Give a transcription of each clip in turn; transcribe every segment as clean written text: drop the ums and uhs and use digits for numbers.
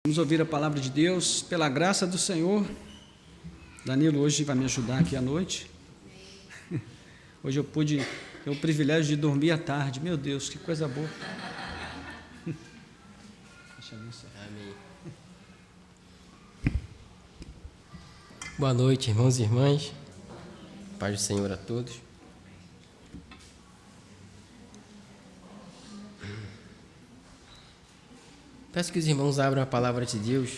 Vamos ouvir a palavra de Deus, pela graça do Senhor. Danilo hoje vai me ajudar aqui à noite. Hoje eu pude ter o privilégio de dormir à tarde. Meu Deus, que coisa boa. Amém. Boa noite, irmãos e irmãs. Paz do Senhor a todos. Peço que os irmãos abram a palavra de Deus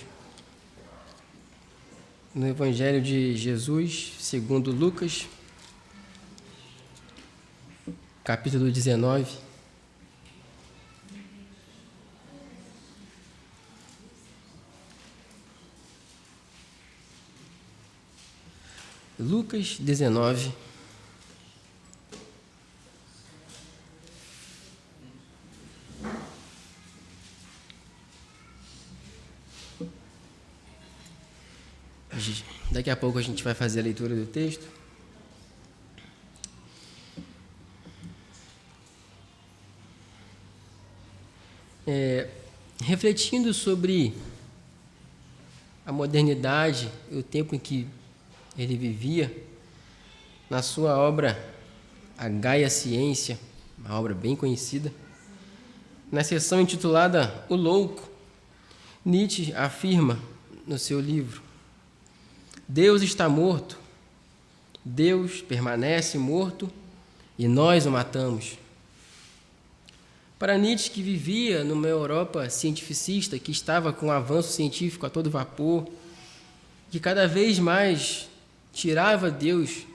no Evangelho de Jesus, segundo Lucas, capítulo 19. Lucas 19. Daqui a pouco a gente vai fazer a leitura do texto. Refletindo sobre a modernidade e o tempo em que ele vivia, na sua obra A Gaia Ciência, uma obra bem conhecida, na seção intitulada O Louco, Nietzsche afirma no seu livro: Deus está morto, Deus permanece morto e nós o matamos. Para Nietzsche, que vivia numa Europa cientificista, que estava com o avanço científico a todo vapor, que cada vez mais tirava Deus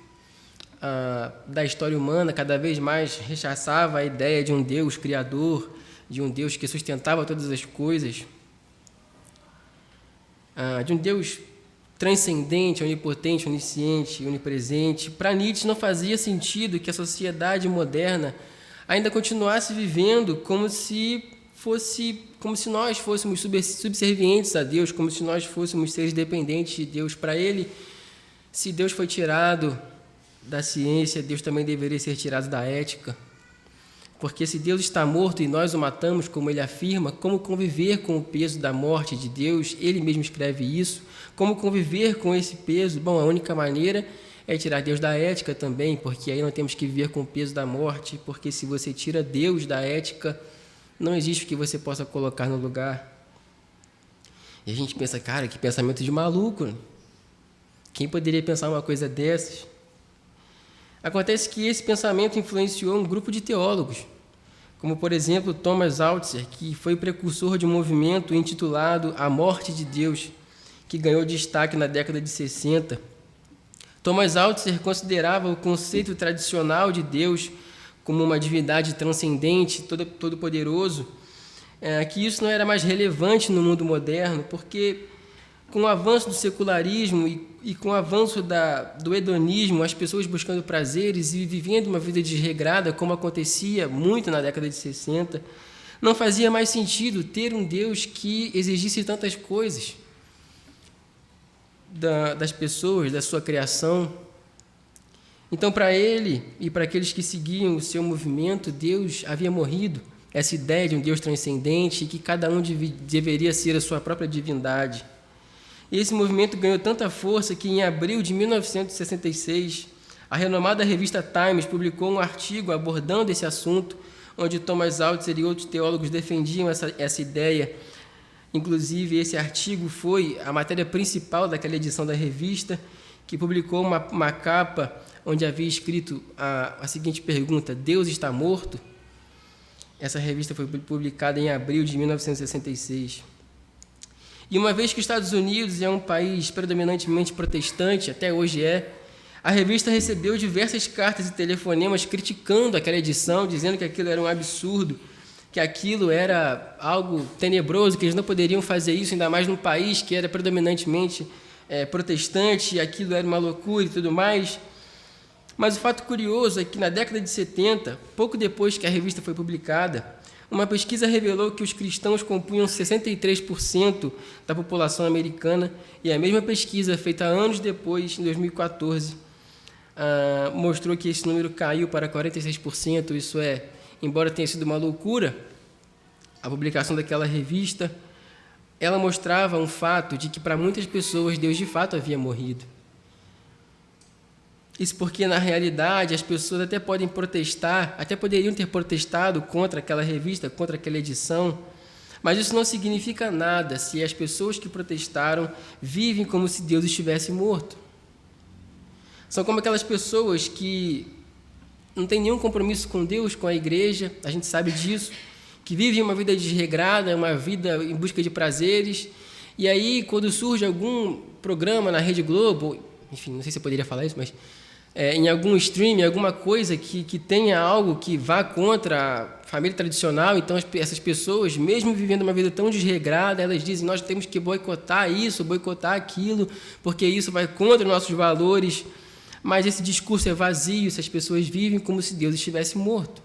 da história humana, cada vez mais rechaçava a ideia de um Deus criador, de um Deus que sustentava todas as coisas, de um Deus transcendente, onipotente, onisciente, onipresente. Para Nietzsche não fazia sentido que a sociedade moderna ainda continuasse vivendo como se nós fôssemos subservientes a Deus, como se nós fôssemos seres dependentes de Deus. Para ele, se Deus foi tirado da ciência, Deus também deveria ser tirado da ética. Porque se Deus está morto e nós o matamos, como ele afirma, como conviver com o peso da morte de Deus? Ele mesmo escreve isso. Como conviver com esse peso? Bom, a única maneira é tirar Deus da ética também, porque aí não temos que viver com o peso da morte, porque se você tira Deus da ética, não existe o que você possa colocar no lugar. E a gente pensa, cara, que pensamento de maluco. Quem poderia pensar uma coisa dessas? Acontece que esse pensamento influenciou um grupo de teólogos, como, por exemplo, Thomas Altzer, que foi precursor de um movimento intitulado A Morte de Deus, que ganhou destaque na década de 60. Thomas Altzer considerava o conceito tradicional de Deus como uma divindade transcendente, todo-poderoso, que isso não era mais relevante no mundo moderno, porque com o avanço do secularismo e com o avanço do hedonismo, as pessoas buscando prazeres e vivendo uma vida desregrada, como acontecia muito na década de 60, não fazia mais sentido ter um Deus que exigisse tantas coisas das pessoas, da sua criação. Então, para ele e para aqueles que seguiam o seu movimento, Deus havia morrido. Essa ideia de um Deus transcendente e que cada um deveria ser a sua própria divindade. E esse movimento ganhou tanta força que, em abril de 1966, a renomada revista Times publicou um artigo abordando esse assunto, onde Thomas Altzer e outros teólogos defendiam essa ideia. Inclusive, esse artigo foi a matéria principal daquela edição da revista, que publicou uma capa onde havia escrito a seguinte pergunta: Deus está morto? Essa revista foi publicada em abril de 1966. E uma vez que os Estados Unidos é um país predominantemente protestante, até hoje a revista recebeu diversas cartas e telefonemas criticando aquela edição, dizendo que aquilo era um absurdo, que aquilo era algo tenebroso, que eles não poderiam fazer isso, ainda mais num país que era predominantemente protestante, e aquilo era uma loucura e tudo mais. Mas o fato curioso é que na década de 70, pouco depois que a revista foi publicada, uma pesquisa revelou que os cristãos compunham 63% da população americana, e a mesma pesquisa, feita anos depois, em 2014, mostrou que esse número caiu para 46%, isso embora tenha sido uma loucura, a publicação daquela revista, ela mostrava um fato de que para muitas pessoas Deus de fato havia morrido. Isso porque, na realidade, as pessoas até podem protestar, até poderiam ter protestado contra aquela revista, contra aquela edição, mas isso não significa nada se as pessoas que protestaram vivem como se Deus estivesse morto. São como aquelas pessoas que não têm nenhum compromisso com Deus, com a igreja, a gente sabe disso, que vivem uma vida desregrada, uma vida em busca de prazeres, e aí, quando surge algum programa na Rede Globo, enfim, não sei se eu poderia falar isso, mas em algum stream, alguma coisa que tenha algo que vá contra a família tradicional, então essas pessoas, mesmo vivendo uma vida tão desregrada, elas dizem, nós temos que boicotar isso, boicotar aquilo, porque isso vai contra os nossos valores, mas esse discurso é vazio, essas pessoas vivem como se Deus estivesse morto.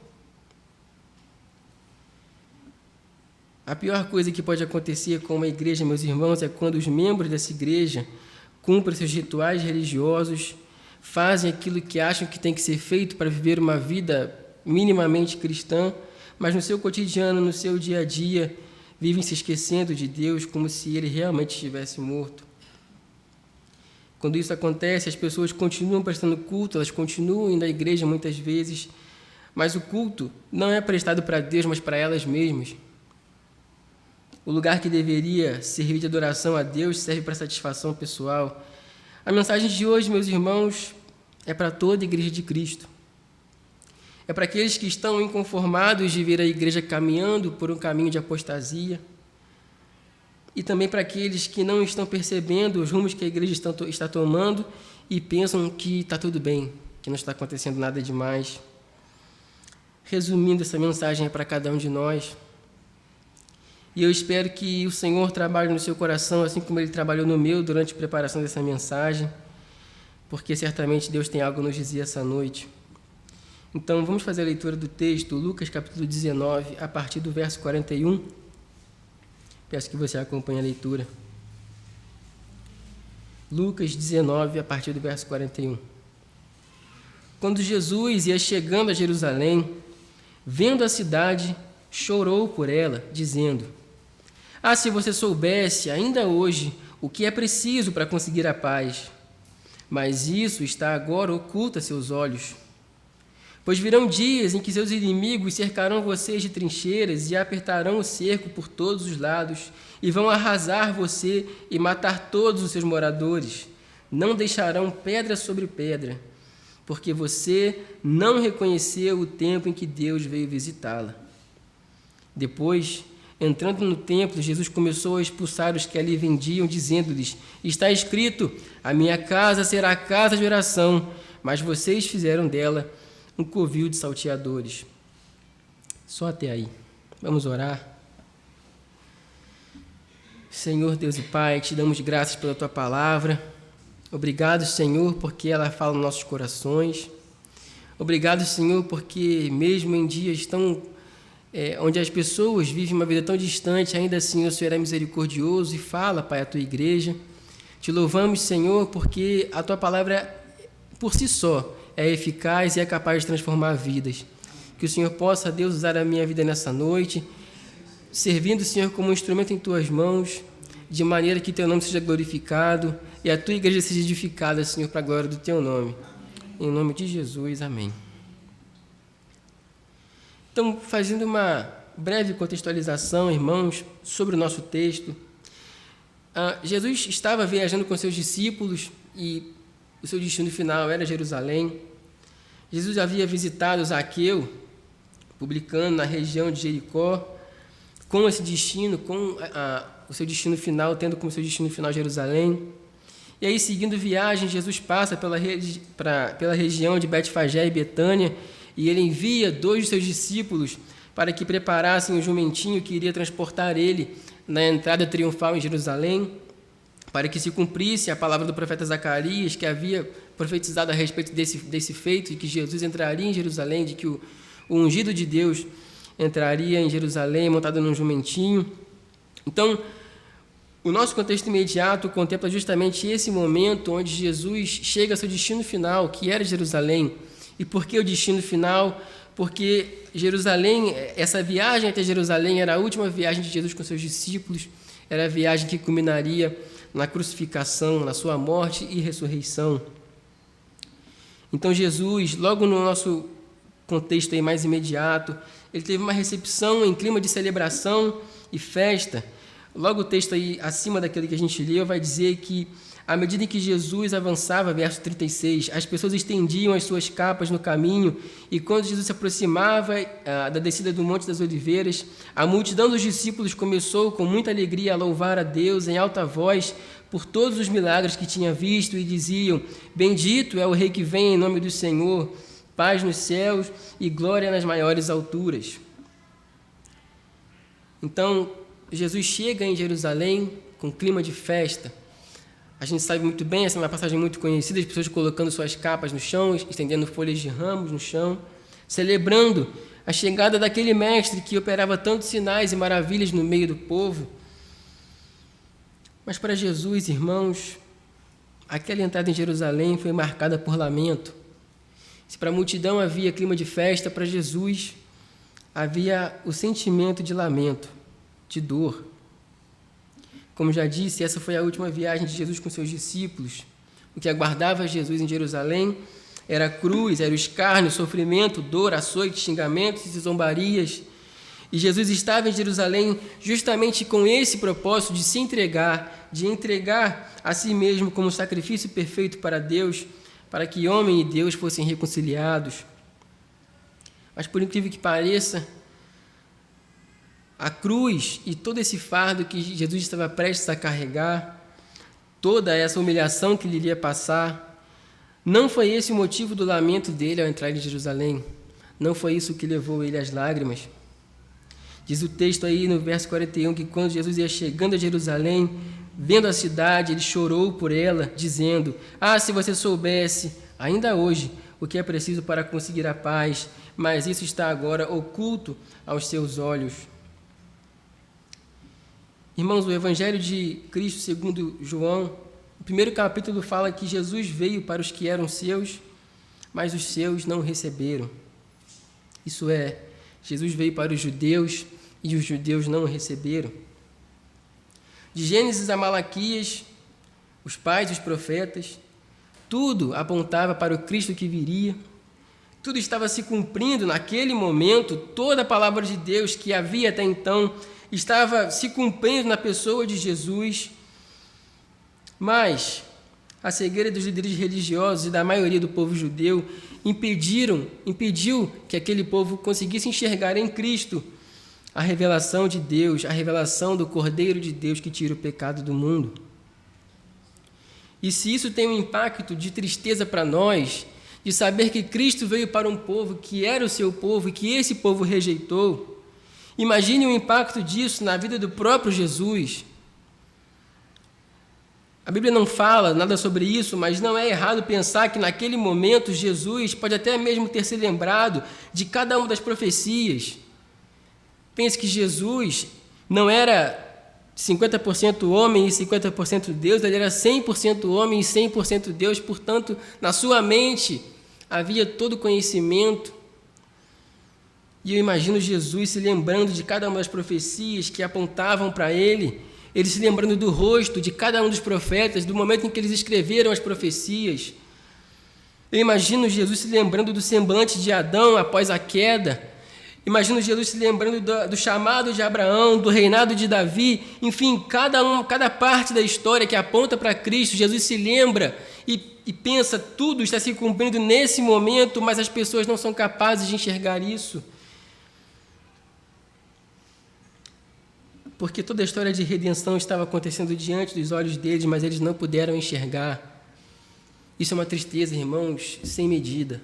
A pior coisa que pode acontecer com uma igreja, meus irmãos, é quando os membros dessa igreja cumprem seus rituais religiosos, fazem aquilo que acham que tem que ser feito para viver uma vida minimamente cristã, mas no seu cotidiano, no seu dia a dia, vivem se esquecendo de Deus como se Ele realmente estivesse morto. Quando isso acontece, as pessoas continuam prestando culto, elas continuam indo à igreja muitas vezes, mas o culto não é prestado para Deus, mas para elas mesmas. O lugar que deveria servir de adoração a Deus serve para satisfação pessoal. A mensagem de hoje, meus irmãos, é para toda a igreja de Cristo. É para aqueles que estão inconformados de ver a igreja caminhando por um caminho de apostasia. E também para aqueles que não estão percebendo os rumos que a igreja está tomando e pensam que está tudo bem, que não está acontecendo nada demais. Resumindo, essa mensagem é para cada um de nós. E eu espero que o Senhor trabalhe no seu coração, assim como Ele trabalhou no meu durante a preparação dessa mensagem, porque certamente Deus tem algo a nos dizer essa noite. Então, vamos fazer a leitura do texto, Lucas capítulo 19, a partir do verso 41. Peço que você acompanhe a leitura. Lucas 19, a partir do verso 41. Quando Jesus ia chegando a Jerusalém, vendo a cidade, chorou por ela, dizendo: Ah, se você soubesse, ainda hoje, o que é preciso para conseguir a paz! Mas isso está agora oculto a seus olhos. Pois virão dias em que seus inimigos cercarão vocês de trincheiras e apertarão o cerco por todos os lados, e vão arrasar você e matar todos os seus moradores. Não deixarão pedra sobre pedra, porque você não reconheceu o tempo em que Deus veio visitá-la. Depois, entrando no templo, Jesus começou a expulsar os que ali vendiam, dizendo-lhes: Está escrito, a minha casa será a casa de oração, mas vocês fizeram dela um covil de salteadores. Só até aí. Vamos orar. Senhor Deus e Pai, te damos graças pela Tua palavra. Obrigado, Senhor, porque ela fala nos nossos corações. Obrigado, Senhor, porque mesmo em dias tão onde as pessoas vivem uma vida tão distante, ainda assim o Senhor é misericordioso e fala, Pai, à Tua igreja. Te louvamos, Senhor, porque a Tua palavra, por si só, é eficaz e é capaz de transformar vidas. Que o Senhor possa, Deus, usar a minha vida nessa noite, servindo o Senhor como um instrumento em Tuas mãos, de maneira que Teu nome seja glorificado e a Tua igreja seja edificada, Senhor, para a glória do Teu nome. Em nome de Jesus, amém. Então, fazendo uma breve contextualização, irmãos, sobre o nosso texto, Jesus estava viajando com seus discípulos e o seu destino final era Jerusalém. Jesus havia visitado Zaqueu, publicano, na região de Jericó, com esse destino, com o seu destino final, tendo como seu destino final Jerusalém. E aí, seguindo viagem, Jesus passa pela região de Betfagé e Betânia, e ele envia 2 de seus discípulos para que preparassem o jumentinho que iria transportar ele na entrada triunfal em Jerusalém, para que se cumprisse a palavra do profeta Zacarias, que havia profetizado a respeito desse feito, de que Jesus entraria em Jerusalém, de que o ungido de Deus entraria em Jerusalém montado num jumentinho. Então, o nosso contexto imediato contempla justamente esse momento onde Jesus chega ao seu destino final, que era Jerusalém. E por que o destino final? Porque Jerusalém, essa viagem até Jerusalém era a última viagem de Jesus com seus discípulos. Era a viagem que culminaria na crucificação, na sua morte e ressurreição. Então Jesus, logo no nosso contexto aí mais imediato, ele teve uma recepção em clima de celebração e festa. Logo o texto aí acima daquele que a gente leu vai dizer que, à medida em que Jesus avançava, verso 36, as pessoas estendiam as suas capas no caminho, e quando Jesus se aproximava da descida do Monte das Oliveiras, a multidão dos discípulos começou com muita alegria a louvar a Deus em alta voz por todos os milagres que tinha visto, e diziam: Bendito é o Rei que vem em nome do Senhor, paz nos céus e glória nas maiores alturas. Então, Jesus chega em Jerusalém com clima de festa. A gente sabe muito bem, essa é uma passagem muito conhecida, as pessoas colocando suas capas no chão, estendendo folhas de ramos no chão, celebrando a chegada daquele mestre que operava tantos sinais e maravilhas no meio do povo. Mas para Jesus, irmãos, aquela entrada em Jerusalém foi marcada por lamento. Se para a multidão havia clima de festa, para Jesus havia o sentimento de lamento, de dor. Como já disse, essa foi a última viagem de Jesus com seus discípulos. O que aguardava Jesus em Jerusalém era a cruz, era o escárnio, sofrimento, dor, açoites, xingamentos e zombarias. E Jesus estava em Jerusalém justamente com esse propósito de se entregar, de entregar a si mesmo como sacrifício perfeito para Deus, para que homem e Deus fossem reconciliados. Mas, por incrível que pareça, a cruz e todo esse fardo que Jesus estava prestes a carregar, toda essa humilhação que lhe iria passar, não foi esse o motivo do lamento dele ao entrar em Jerusalém. Não foi isso que levou ele às lágrimas. Diz o texto aí no verso 41 que quando Jesus ia chegando a Jerusalém, vendo a cidade, ele chorou por ela, dizendo: se você soubesse, ainda hoje, o que é preciso para conseguir a paz, mas isso está agora oculto aos seus olhos. Irmãos, o Evangelho de Cristo segundo João, o primeiro capítulo fala que Jesus veio para os que eram seus, mas os seus não receberam. Isso é, Jesus veio para os judeus e os judeus não o receberam. De Gênesis a Malaquias, os pais dos profetas, tudo apontava para o Cristo que viria. Tudo estava se cumprindo naquele momento, toda a palavra de Deus que havia até então estava se cumprindo na pessoa de Jesus, mas a cegueira dos líderes religiosos e da maioria do povo judeu impediu que aquele povo conseguisse enxergar em Cristo a revelação de Deus, a revelação do Cordeiro de Deus que tira o pecado do mundo. E se isso tem um impacto de tristeza para nós, de saber que Cristo veio para um povo que era o seu povo e que esse povo rejeitou, imagine o impacto disso na vida do próprio Jesus. A Bíblia não fala nada sobre isso, mas não é errado pensar que naquele momento Jesus pode até mesmo ter se lembrado de cada uma das profecias. Pense que Jesus não era 50% homem e 50% Deus, ele era 100% homem e 100% Deus, portanto, na sua mente havia todo o conhecimento. E eu imagino Jesus se lembrando de cada uma das profecias que apontavam para ele se lembrando do rosto de cada um dos profetas, do momento em que eles escreveram as profecias. Eu imagino Jesus se lembrando do semblante de Adão após a queda. Imagino Jesus se lembrando do chamado de Abraão, do reinado de Davi. Enfim, cada parte da história que aponta para Cristo, Jesus se lembra e pensa, tudo está se cumprindo nesse momento, mas as pessoas não são capazes de enxergar isso. Porque toda a história de redenção estava acontecendo diante dos olhos deles, mas eles não puderam enxergar. Isso é uma tristeza, irmãos, sem medida.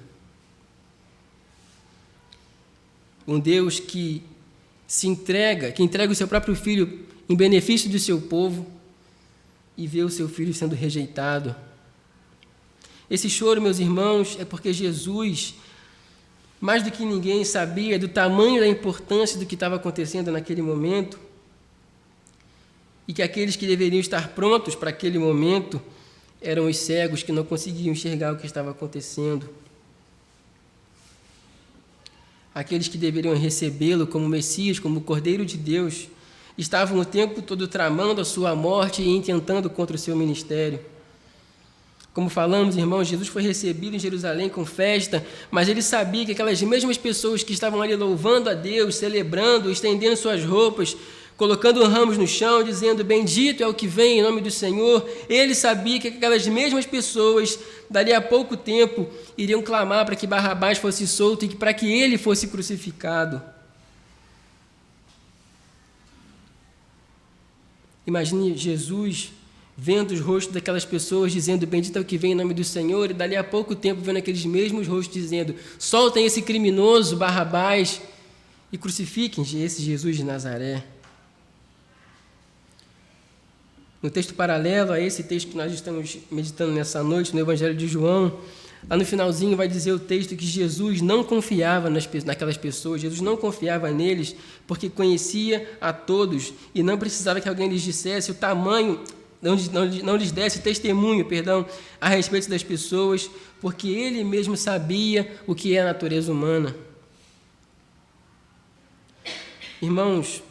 Um Deus que entrega o seu próprio Filho em benefício do seu povo e vê o seu Filho sendo rejeitado. Esse choro, meus irmãos, é porque Jesus, mais do que ninguém, sabia do tamanho e da importância do que estava acontecendo naquele momento, e que aqueles que deveriam estar prontos para aquele momento eram os cegos que não conseguiam enxergar o que estava acontecendo. Aqueles que deveriam recebê-lo como Messias, como Cordeiro de Deus, estavam o tempo todo tramando a sua morte e intentando contra o seu ministério. Como falamos, irmãos, Jesus foi recebido em Jerusalém com festa, mas ele sabia que aquelas mesmas pessoas que estavam ali louvando a Deus, celebrando, estendendo suas roupas, colocando ramos no chão, dizendo, bendito é o que vem em nome do Senhor, ele sabia que aquelas mesmas pessoas, dali a pouco tempo, iriam clamar para que Barrabás fosse solto e para que ele fosse crucificado. Imagine Jesus vendo os rostos daquelas pessoas, dizendo, bendito é o que vem em nome do Senhor, e dali a pouco tempo vendo aqueles mesmos rostos dizendo, soltem esse criminoso Barrabás e crucifiquem esse Jesus de Nazaré. No texto paralelo a esse texto que nós estamos meditando nessa noite, no Evangelho de João, lá no finalzinho vai dizer o texto que Jesus não confiava naquelas pessoas, Jesus não confiava neles, porque conhecia a todos e não precisava que alguém lhes dissesse o tamanho, não lhes desse testemunho, a respeito das pessoas, porque ele mesmo sabia o que é a natureza humana. Irmãos,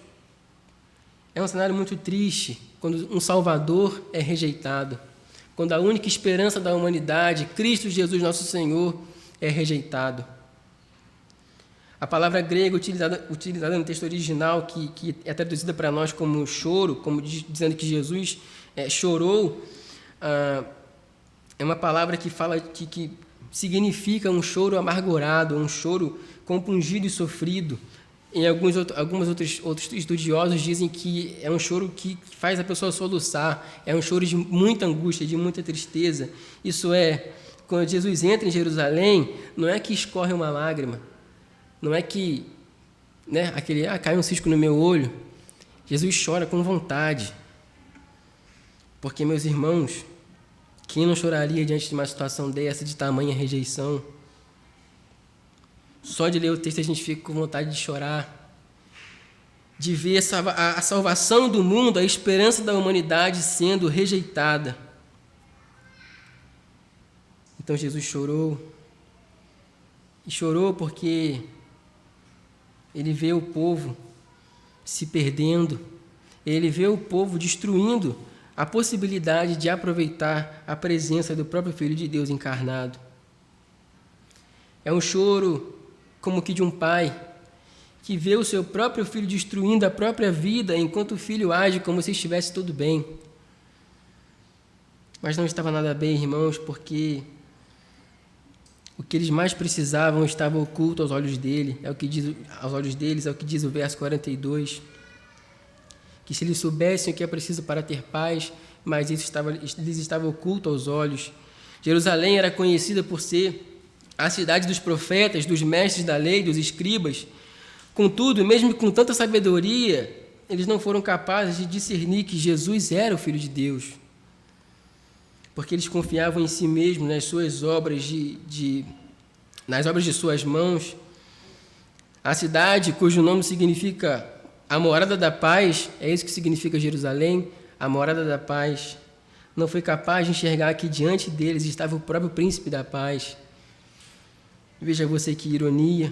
é um cenário muito triste quando um Salvador é rejeitado, quando a única esperança da humanidade, Cristo Jesus nosso Senhor, é rejeitado. A palavra grega utilizada no texto original, que é traduzida para nós como choro, como dizendo que Jesus chorou, é uma palavra que significa um choro amargurado, um choro compungido e sofrido. E alguns outros estudiosos dizem que é um choro que faz a pessoa soluçar, é um choro de muita angústia, de muita tristeza. Isso é, quando Jesus entra em Jerusalém, não é que escorre uma lágrima, não é que cai um cisco no meu olho. Jesus chora com vontade. Porque, meus irmãos, quem não choraria diante de uma situação dessa, de tamanha rejeição? Só de ler o texto a gente fica com vontade de chorar, de ver a salvação do mundo, a esperança da humanidade sendo rejeitada. Então Jesus chorou, e chorou porque ele vê o povo se perdendo, ele vê o povo destruindo a possibilidade de aproveitar a presença do próprio Filho de Deus encarnado. É um choro como que de um pai que vê o seu próprio filho destruindo a própria vida enquanto o filho age como se estivesse tudo bem. Mas não estava nada bem, irmãos, porque o que eles mais precisavam estava oculto aos olhos dele, é o que diz o verso 42. Que se eles soubessem o que é preciso para ter paz, mas isso lhes estava oculto aos olhos. Jerusalém era conhecida por ser a cidade dos profetas, dos mestres da lei, dos escribas. Contudo, mesmo com tanta sabedoria, eles não foram capazes de discernir que Jesus era o Filho de Deus, porque eles confiavam em si mesmos, nas suas obras nas obras de suas mãos. A cidade, cujo nome significa a morada da paz, é isso que significa Jerusalém, a morada da paz, não foi capaz de enxergar que diante deles estava o próprio príncipe da paz. Veja você que ironia.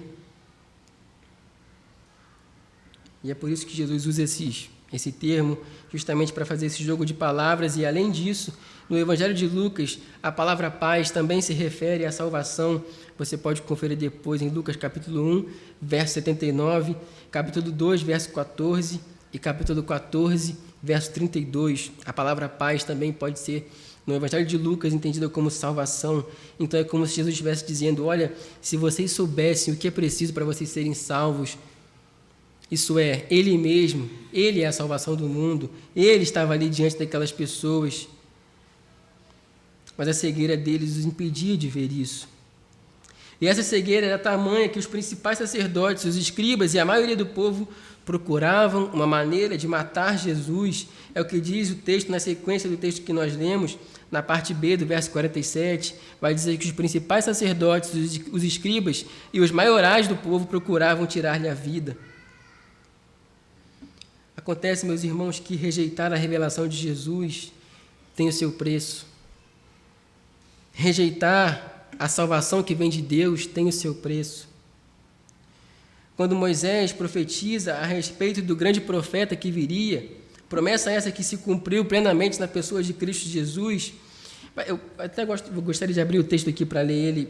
E é por isso que Jesus usa esse termo, justamente para fazer esse jogo de palavras. E, além disso, no Evangelho de Lucas, a palavra paz também se refere à salvação. Você pode conferir depois em Lucas capítulo 1, verso 79, capítulo 2, verso 14 e capítulo 14, verso 32. A palavra paz também pode ser, no Evangelho de Lucas, entendida como salvação. Então é como se Jesus estivesse dizendo, olha, se vocês soubessem o que é preciso para vocês serem salvos, isso é, Ele mesmo, Ele é a salvação do mundo, Ele estava ali diante daquelas pessoas, mas a cegueira deles os impedia de ver isso. E essa cegueira era tamanha que os principais sacerdotes, os escribas e a maioria do povo procuravam uma maneira de matar Jesus. É o que diz o texto na sequência do texto que nós lemos, na parte B do verso 47, vai dizer que os principais sacerdotes, os escribas e os maiorais do povo procuravam tirar-lhe a vida. Acontece, meus irmãos, que rejeitar a revelação de Jesus tem o seu preço. Rejeitar a salvação que vem de Deus tem o seu preço. quando Moisés profetiza a respeito do grande profeta que viria, promessa essa que se cumpriu plenamente na pessoa de Cristo Jesus. Eu até gostaria de abrir o texto aqui para ler ele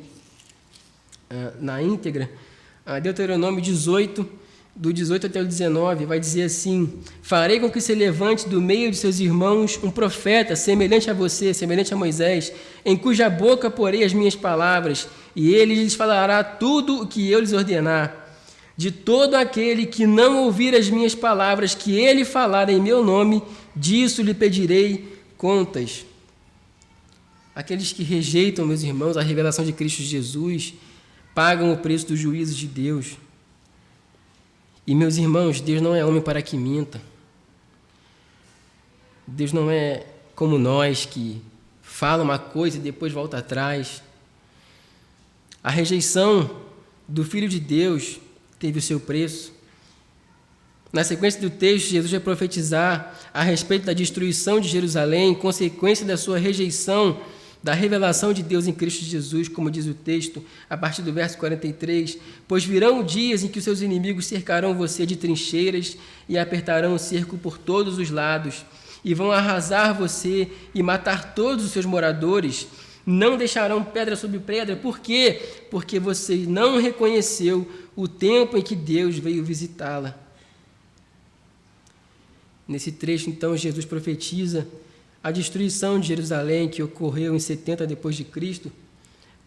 na íntegra. Deuteronômio 18, do 18 até o 19, vai dizer assim: farei com que se levante do meio de seus irmãos um profeta semelhante a você, semelhante a Moisés, em cuja boca porei as minhas palavras, e ele lhes falará tudo o que eu lhes ordenar. De todo aquele que não ouvir as minhas palavras que ele falar em meu nome, disso lhe pedirei contas. Aqueles que rejeitam, meus irmãos, a revelação de Cristo Jesus, pagam o preço do juízo de Deus. E, meus irmãos, Deus não é homem para que minta. Deus não é como nós, que fala uma coisa e depois volta atrás. A rejeição do Filho de Deus teve o seu preço. Na sequência do texto, Jesus vai profetizar a respeito da destruição de Jerusalém, consequência da sua rejeição da revelação de Deus em Cristo Jesus, como diz o texto, a partir do verso 43, pois virão dias em que os seus inimigos cercarão você de trincheiras e apertarão o cerco por todos os lados, e vão arrasar você e matar todos os seus moradores, não deixarão pedra sobre pedra. Por quê? Porque você não reconheceu o tempo em que Deus veio visitá-la. Nesse trecho, então, Jesus profetiza a destruição de Jerusalém, que ocorreu em 70 depois de Cristo,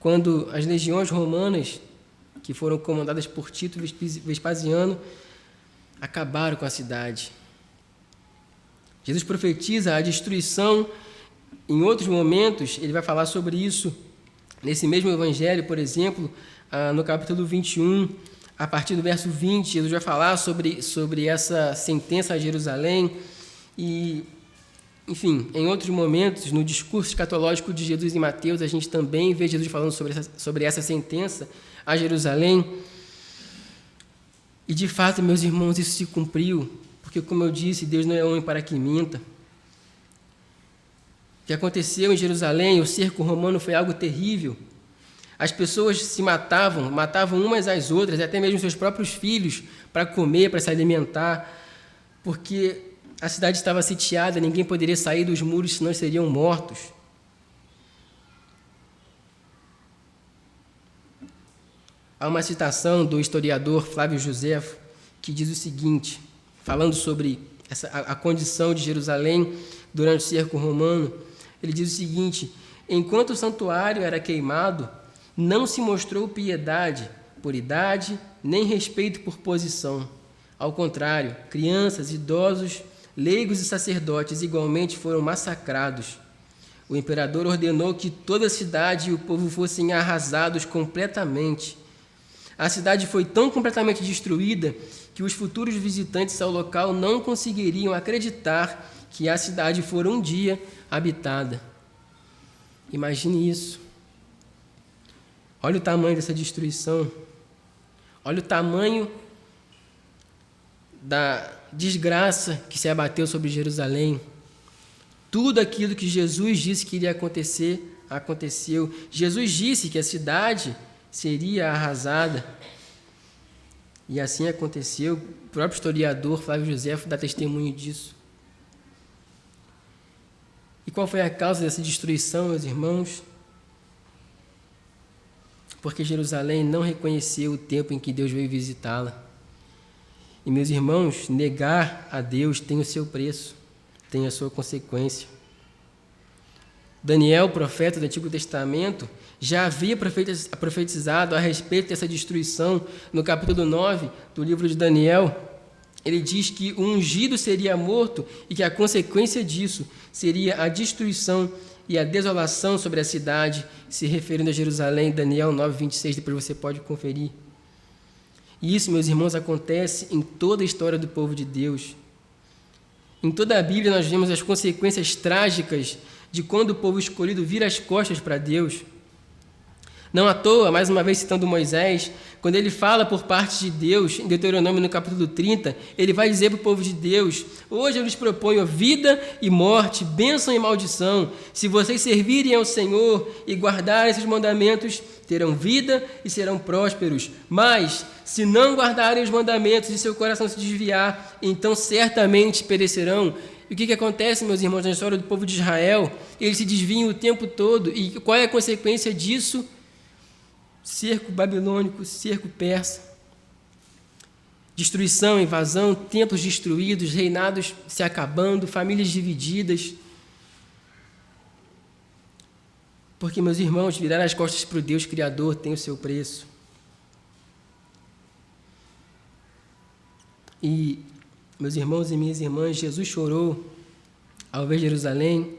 quando as legiões romanas, que foram comandadas por Tito Vespasiano, acabaram com a cidade. Jesus profetiza a destruição. Em outros momentos, ele vai falar sobre isso nesse mesmo evangelho, por exemplo, no capítulo 21, a partir do verso 20, Jesus vai falar sobre essa sentença a Jerusalém. E, enfim, em outros momentos, no discurso escatológico de Jesus em Mateus, a gente também vê Jesus falando sobre essa sentença a Jerusalém. E, de fato, meus irmãos, isso se cumpriu, porque, como eu disse, Deus não é homem para que minta. O que aconteceu em Jerusalém, o cerco romano, foi algo terrível. As pessoas se matavam umas às outras, até mesmo seus próprios filhos, para comer, para se alimentar, porque a cidade estava sitiada, ninguém poderia sair dos muros, senão seriam mortos. Há uma citação do historiador Flávio Joséfo que diz o seguinte, falando sobre a condição de Jerusalém durante o cerco romano. Ele diz o seguinte: enquanto o santuário era queimado, não se mostrou piedade por idade, nem respeito por posição. Ao contrário, crianças, idosos, leigos e sacerdotes igualmente foram massacrados. O imperador ordenou que toda a cidade e o povo fossem arrasados completamente. A cidade foi tão completamente destruída que os futuros visitantes ao local não conseguiriam acreditar que a cidade fora um dia habitada. Imagine isso. Olha o tamanho dessa destruição. Olha o tamanho da desgraça que se abateu sobre Jerusalém. Tudo aquilo que Jesus disse que iria acontecer, aconteceu. Jesus disse que a cidade seria arrasada. E assim aconteceu. O próprio historiador Flávio Joséfo dá testemunho disso. E qual foi a causa dessa destruição, meus irmãos? Porque Jerusalém não reconheceu o tempo em que Deus veio visitá-la. E, meus irmãos, negar a Deus tem o seu preço, tem a sua consequência. Daniel, profeta do Antigo Testamento, já havia profetizado a respeito dessa destruição. No capítulo 9 do livro de Daniel, ele diz que o ungido seria morto e que a consequência disso seria a destruição e a desolação sobre a cidade, se referindo a Jerusalém, Daniel 9, 26, depois você pode conferir. E isso, meus irmãos, acontece em toda a história do povo de Deus. Em toda a Bíblia nós vemos as consequências trágicas de quando o povo escolhido vira as costas para Deus. Não à toa, mais uma vez citando Moisés, quando ele fala por parte de Deus, em Deuteronômio no capítulo 30, ele vai dizer para o povo de Deus: hoje eu lhes proponho vida e morte, bênção e maldição. Se vocês servirem ao Senhor e guardarem esses mandamentos, terão vida e serão prósperos. Mas, se não guardarem os mandamentos e seu coração se desviar, então certamente perecerão. E o que acontece, meus irmãos, na história do povo de Israel? Eles se desviam o tempo todo. E qual é a consequência disso? Cerco babilônico, cerco persa, destruição, invasão, templos destruídos, reinados se acabando, famílias divididas. Porque, meus irmãos, virar as costas para o Deus Criador tem o seu preço. E, meus irmãos e minhas irmãs, Jesus chorou ao ver Jerusalém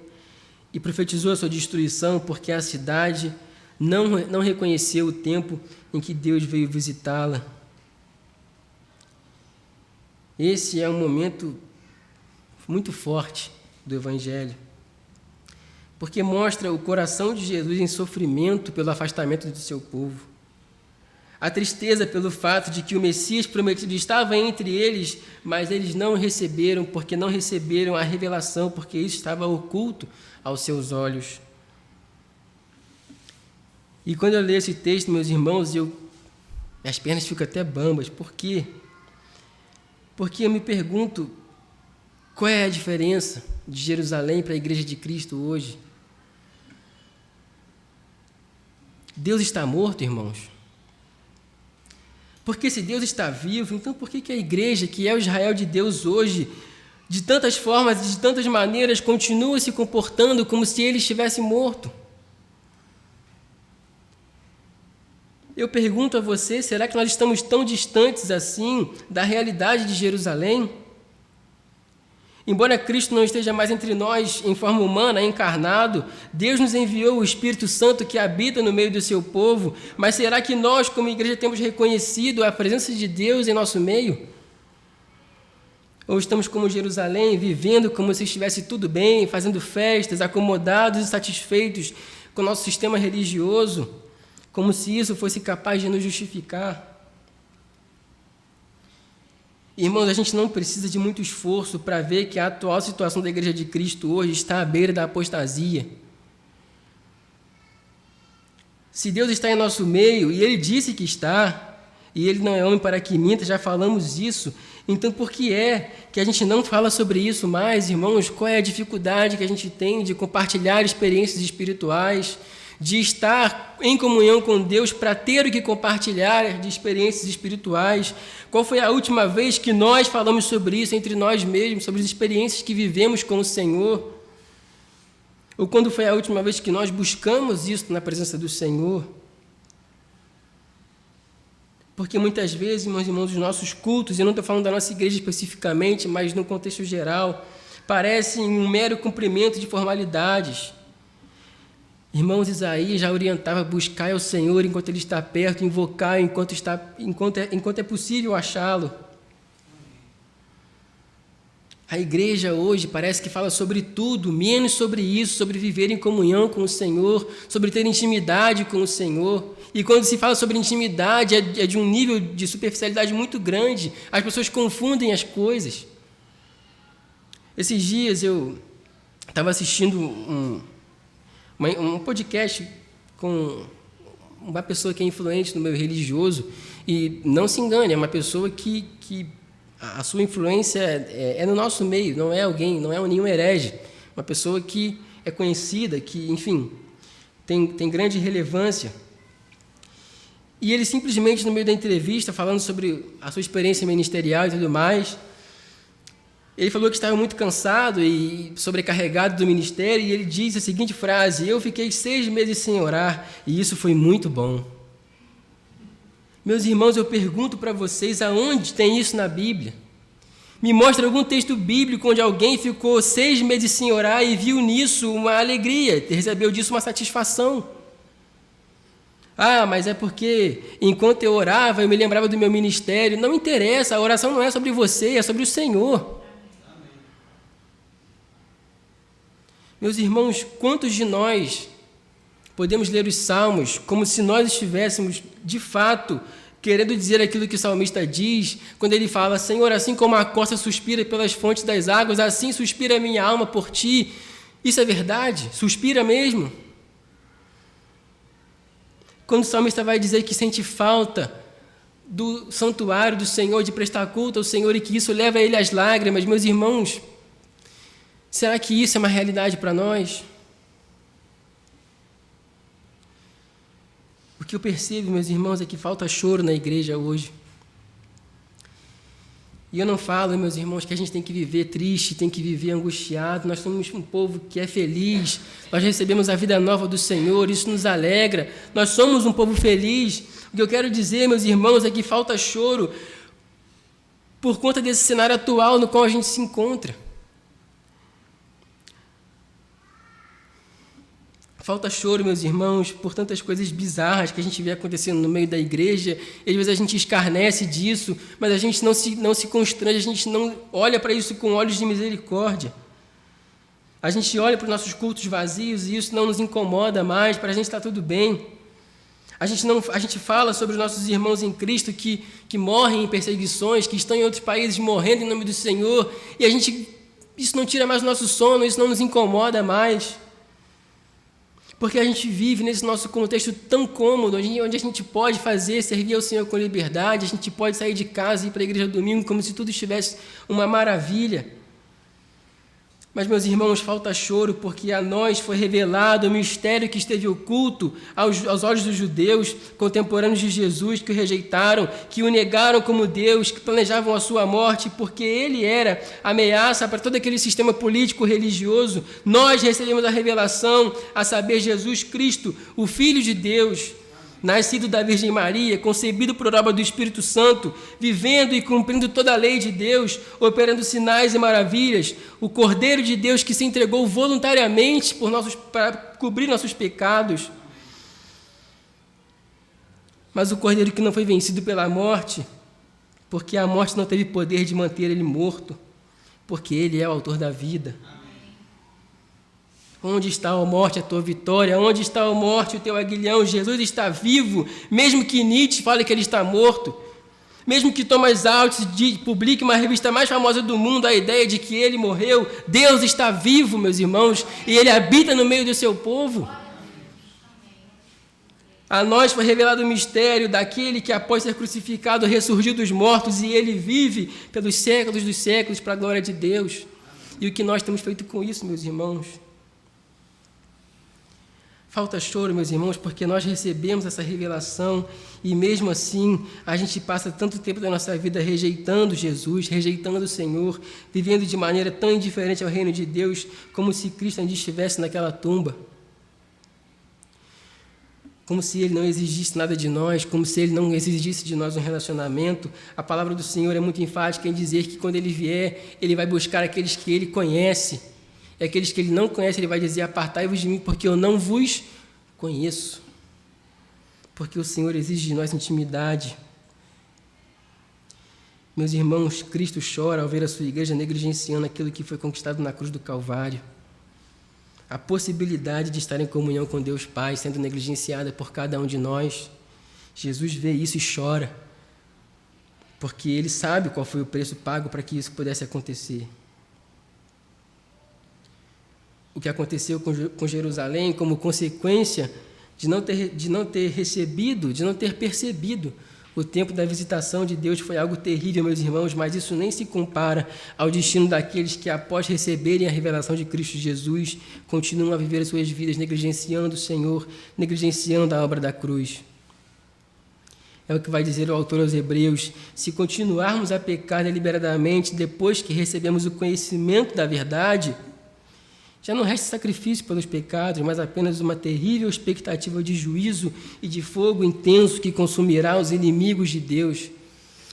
e profetizou a sua destruição, porque a cidade não reconheceu o tempo em que Deus veio visitá-la. Esse é um momento muito forte do Evangelho, porque mostra o coração de Jesus em sofrimento pelo afastamento do seu povo. A tristeza pelo fato de que o Messias prometido estava entre eles, mas eles não receberam, porque não receberam a revelação, porque isso estava oculto aos seus olhos. E quando eu leio esse texto, meus irmãos, minhas pernas ficam até bambas. Por quê? Porque eu me pergunto, qual é a diferença de Jerusalém para a Igreja de Cristo hoje? Deus está morto, irmãos? Porque se Deus está vivo, então por que a Igreja, que é o Israel de Deus hoje, de tantas formas e de tantas maneiras, continua se comportando como se Ele estivesse morto? Eu pergunto a você, será que nós estamos tão distantes assim da realidade de Jerusalém? Embora Cristo não esteja mais entre nós em forma humana, encarnado, Deus nos enviou o Espírito Santo que habita no meio do seu povo, mas será que nós, como igreja, temos reconhecido a presença de Deus em nosso meio? Ou estamos como Jerusalém, vivendo como se estivesse tudo bem, fazendo festas, acomodados e satisfeitos com o nosso sistema religioso, como se isso fosse capaz de nos justificar? Irmãos, a gente não precisa de muito esforço para ver que a atual situação da Igreja de Cristo hoje está à beira da apostasia. Se Deus está em nosso meio, e Ele disse que está, e Ele não é homem para que minta, já falamos isso, então por que é que a gente não fala sobre isso mais, irmãos? Qual é a dificuldade que a gente tem de compartilhar experiências espirituais, de estar em comunhão com Deus para ter o que compartilhar de experiências espirituais? Qual foi a última vez que nós falamos sobre isso entre nós mesmos, sobre as experiências que vivemos com o Senhor? Ou quando foi a última vez que nós buscamos isso na presença do Senhor? Porque muitas vezes, meus irmãos, os nossos cultos, eu não estou falando da nossa igreja especificamente, mas no contexto geral, parecem um mero cumprimento de formalidades. Irmãos, Isaías já orientava: buscar ao Senhor enquanto Ele está perto, invocar enquanto é possível achá-lo. A igreja hoje parece que fala sobre tudo, menos sobre isso, sobre viver em comunhão com o Senhor, sobre ter intimidade com o Senhor. E quando se fala sobre intimidade, é de um nível de superficialidade muito grande. As pessoas confundem as coisas. Esses dias eu estava assistindo um podcast com uma pessoa que é influente no meio religioso, e não se engane, é uma pessoa que a sua influência é no nosso meio, não é alguém, não é nenhum herege, uma pessoa que é conhecida, que, enfim, tem grande relevância. E ele simplesmente, no meio da entrevista, falando sobre a sua experiência ministerial e tudo mais, ele falou que estava muito cansado e sobrecarregado do ministério, e ele diz a seguinte frase: eu fiquei 6 meses sem orar, e isso foi muito bom. Meus irmãos, eu pergunto para vocês, aonde tem isso na Bíblia? Me mostra algum texto bíblico onde alguém ficou 6 meses sem orar e viu nisso uma alegria, recebeu disso uma satisfação. Ah, mas é porque enquanto eu orava, eu me lembrava do meu ministério. Não interessa, a oração não é sobre você, é sobre o Senhor. Meus irmãos, quantos de nós Podemos ler os salmos como se nós estivéssemos, de fato, querendo dizer aquilo que o salmista diz, quando ele fala: Senhor, assim como a corça suspira pelas fontes das águas, assim suspira a minha alma por ti. Isso é verdade? Suspira mesmo? Quando o salmista vai dizer que sente falta do santuário do Senhor, de prestar culto ao Senhor, e que isso leva ele às lágrimas, meus irmãos, será que isso é uma realidade para nós? O que eu percebo, meus irmãos, é que falta choro na igreja hoje. E eu não falo, meus irmãos, que a gente tem que viver triste, tem que viver angustiado. Nós somos um povo que é feliz, nós recebemos a vida nova do Senhor, isso nos alegra, nós somos um povo feliz. O que eu quero dizer, meus irmãos, é que falta choro por conta desse cenário atual no qual a gente se encontra. Falta choro, meus irmãos, por tantas coisas bizarras que a gente vê acontecendo no meio da igreja, e às vezes a gente escarnece disso, mas a gente não se constrange, a gente não olha para isso com olhos de misericórdia. A gente olha para os nossos cultos vazios e isso não nos incomoda mais, para a gente está tudo bem. A gente fala sobre os nossos irmãos em Cristo que morrem em perseguições, que estão em outros países morrendo em nome do Senhor, e isso não tira mais o nosso sono, isso não nos incomoda mais. Porque a gente vive nesse nosso contexto tão cômodo, onde a gente pode servir ao Senhor com liberdade, a gente pode sair de casa e ir para a igreja domingo como se tudo estivesse uma maravilha. Mas, meus irmãos, falta choro, porque a nós foi revelado o mistério que esteve oculto aos olhos dos judeus, contemporâneos de Jesus, que o rejeitaram, que o negaram como Deus, que planejavam a sua morte, porque ele era ameaça para todo aquele sistema político religioso. Nós recebemos a revelação, a saber, Jesus Cristo, o Filho de Deus, nascido da Virgem Maria, concebido por obra do Espírito Santo, vivendo e cumprindo toda a lei de Deus, operando sinais e maravilhas, o Cordeiro de Deus que se entregou voluntariamente para cobrir nossos pecados. Mas o Cordeiro que não foi vencido pela morte, porque a morte não teve poder de manter ele morto, porque ele é o autor da vida. Onde está, ó morte, a tua vitória? Onde está, ó morte, o teu aguilhão? Jesus está vivo, mesmo que Nietzsche fale que ele está morto, mesmo que Thomas Altz publique uma revista mais famosa do mundo a ideia de que ele morreu, Deus está vivo, meus irmãos, e ele habita no meio do seu povo. A nós foi revelado o mistério daquele que, após ser crucificado, ressurgiu dos mortos, e ele vive pelos séculos dos séculos para a glória de Deus. E o que nós temos feito com isso, meus irmãos? Falta choro, meus irmãos, porque nós recebemos essa revelação e mesmo assim a gente passa tanto tempo da nossa vida rejeitando Jesus, rejeitando o Senhor, vivendo de maneira tão indiferente ao reino de Deus, como se Cristo ainda estivesse naquela tumba. Como se Ele não exigisse nada de nós, como se Ele não exigisse de nós um relacionamento. A palavra do Senhor é muito enfática em dizer que quando Ele vier, Ele vai buscar aqueles que Ele conhece. E aqueles que Ele não conhece, Ele vai dizer: apartai-vos de mim, porque eu não vos conheço. Porque o Senhor exige de nós intimidade. Meus irmãos, Cristo chora ao ver a sua igreja negligenciando aquilo que foi conquistado na cruz do Calvário. A possibilidade de estar em comunhão com Deus Pai sendo negligenciada por cada um de nós. Jesus vê isso e chora, porque Ele sabe qual foi o preço pago para que isso pudesse acontecer. O que aconteceu com Jerusalém como consequência de não ter percebido o tempo da visitação de Deus foi algo terrível, meus irmãos, mas isso nem se compara ao destino daqueles que, após receberem a revelação de Cristo Jesus, continuam a viver suas vidas negligenciando o Senhor, negligenciando a obra da cruz. É o que vai dizer o autor aos Hebreus: se continuarmos a pecar deliberadamente depois que recebemos o conhecimento da verdade, já não resta sacrifício pelos pecados, mas apenas uma terrível expectativa de juízo e de fogo intenso que consumirá os inimigos de Deus.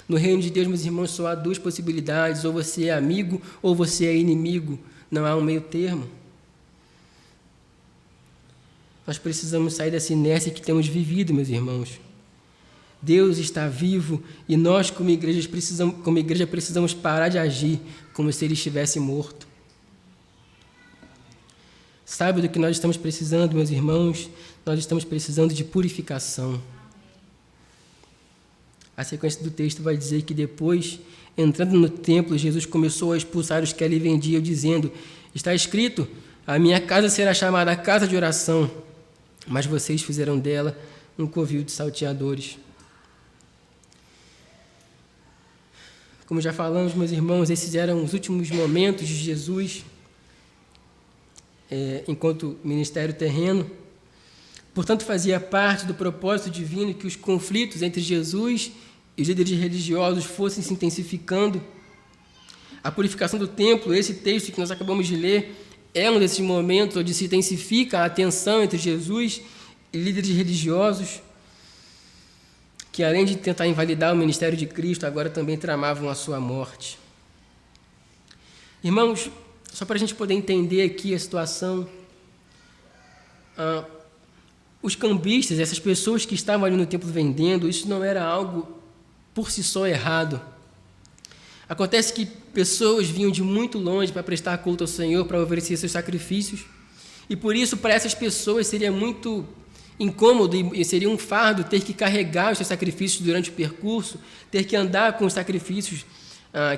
No reino de Deus, meus irmãos, só há duas possibilidades: ou você é amigo ou você é inimigo. Não há um meio termo. Nós precisamos sair dessa inércia que temos vivido, meus irmãos. Deus está vivo e nós, como igreja, precisamos parar de agir como se Ele estivesse morto. Sabe do que nós estamos precisando, meus irmãos? Nós estamos precisando de purificação. A sequência do texto vai dizer que depois, entrando no templo, Jesus começou a expulsar os que ali vendiam, dizendo: está escrito, a minha casa será chamada casa de oração, mas vocês fizeram dela um covil de salteadores. Como já falamos, meus irmãos, esses eram os últimos momentos de Jesus enquanto ministério terreno. Portanto, fazia parte do propósito divino que os conflitos entre Jesus e os líderes religiosos fossem se intensificando. A purificação do templo, esse texto que nós acabamos de ler, é um desses momentos onde se intensifica a tensão entre Jesus e líderes religiosos, que além de tentar invalidar o ministério de Cristo, agora também tramavam a sua morte. Irmãos, só para a gente poder entender aqui a situação, os cambistas, essas pessoas que estavam ali no templo vendendo, isso não era algo por si só errado. Acontece que pessoas vinham de muito longe para prestar culto ao Senhor, para oferecer seus sacrifícios, e por isso para essas pessoas seria muito incômodo e seria um fardo ter que carregar os seus sacrifícios durante o percurso, ter que andar com os sacrifícios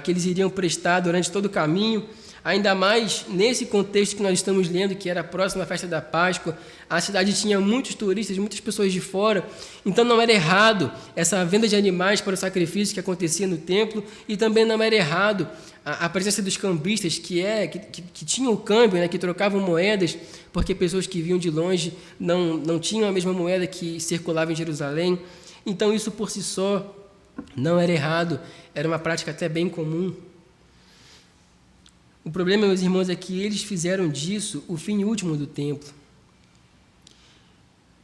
que eles iriam prestar durante todo o caminho, ainda mais nesse contexto que nós estamos lendo, que era a próxima festa da Páscoa. A cidade tinha muitos turistas, muitas pessoas de fora, então não era errado essa venda de animais para o sacrifício que acontecia no templo, e também não era errado a presença dos cambistas, que tinham o câmbio, né, que trocavam moedas, porque pessoas que vinham de longe não tinham a mesma moeda que circulava em Jerusalém. Então isso por si só não era errado, era uma prática até bem comum. O problema, meus irmãos, é que eles fizeram disso o fim último do templo.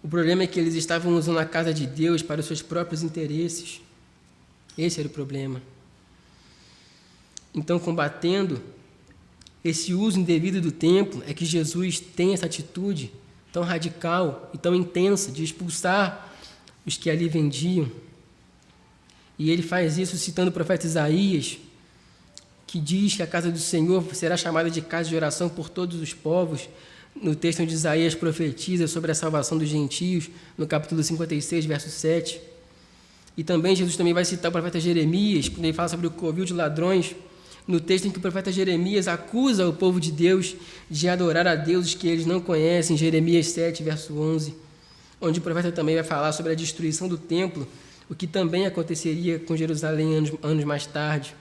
O problema é que eles estavam usando a casa de Deus para os seus próprios interesses. Esse era o problema. Então, combatendo esse uso indevido do templo, é que Jesus tem essa atitude tão radical e tão intensa de expulsar os que ali vendiam. E ele faz isso citando o profeta Isaías, que diz que a casa do Senhor será chamada de casa de oração por todos os povos. No texto onde Isaías profetiza sobre a salvação dos gentios, no capítulo 56, verso 7. E também Jesus também vai citar o profeta Jeremias, quando ele fala sobre o covil de ladrões, no texto em que o profeta Jeremias acusa o povo de Deus de adorar a deuses que eles não conhecem, Jeremias 7, verso 11, onde o profeta também vai falar sobre a destruição do templo, o que também aconteceria com Jerusalém anos mais tarde.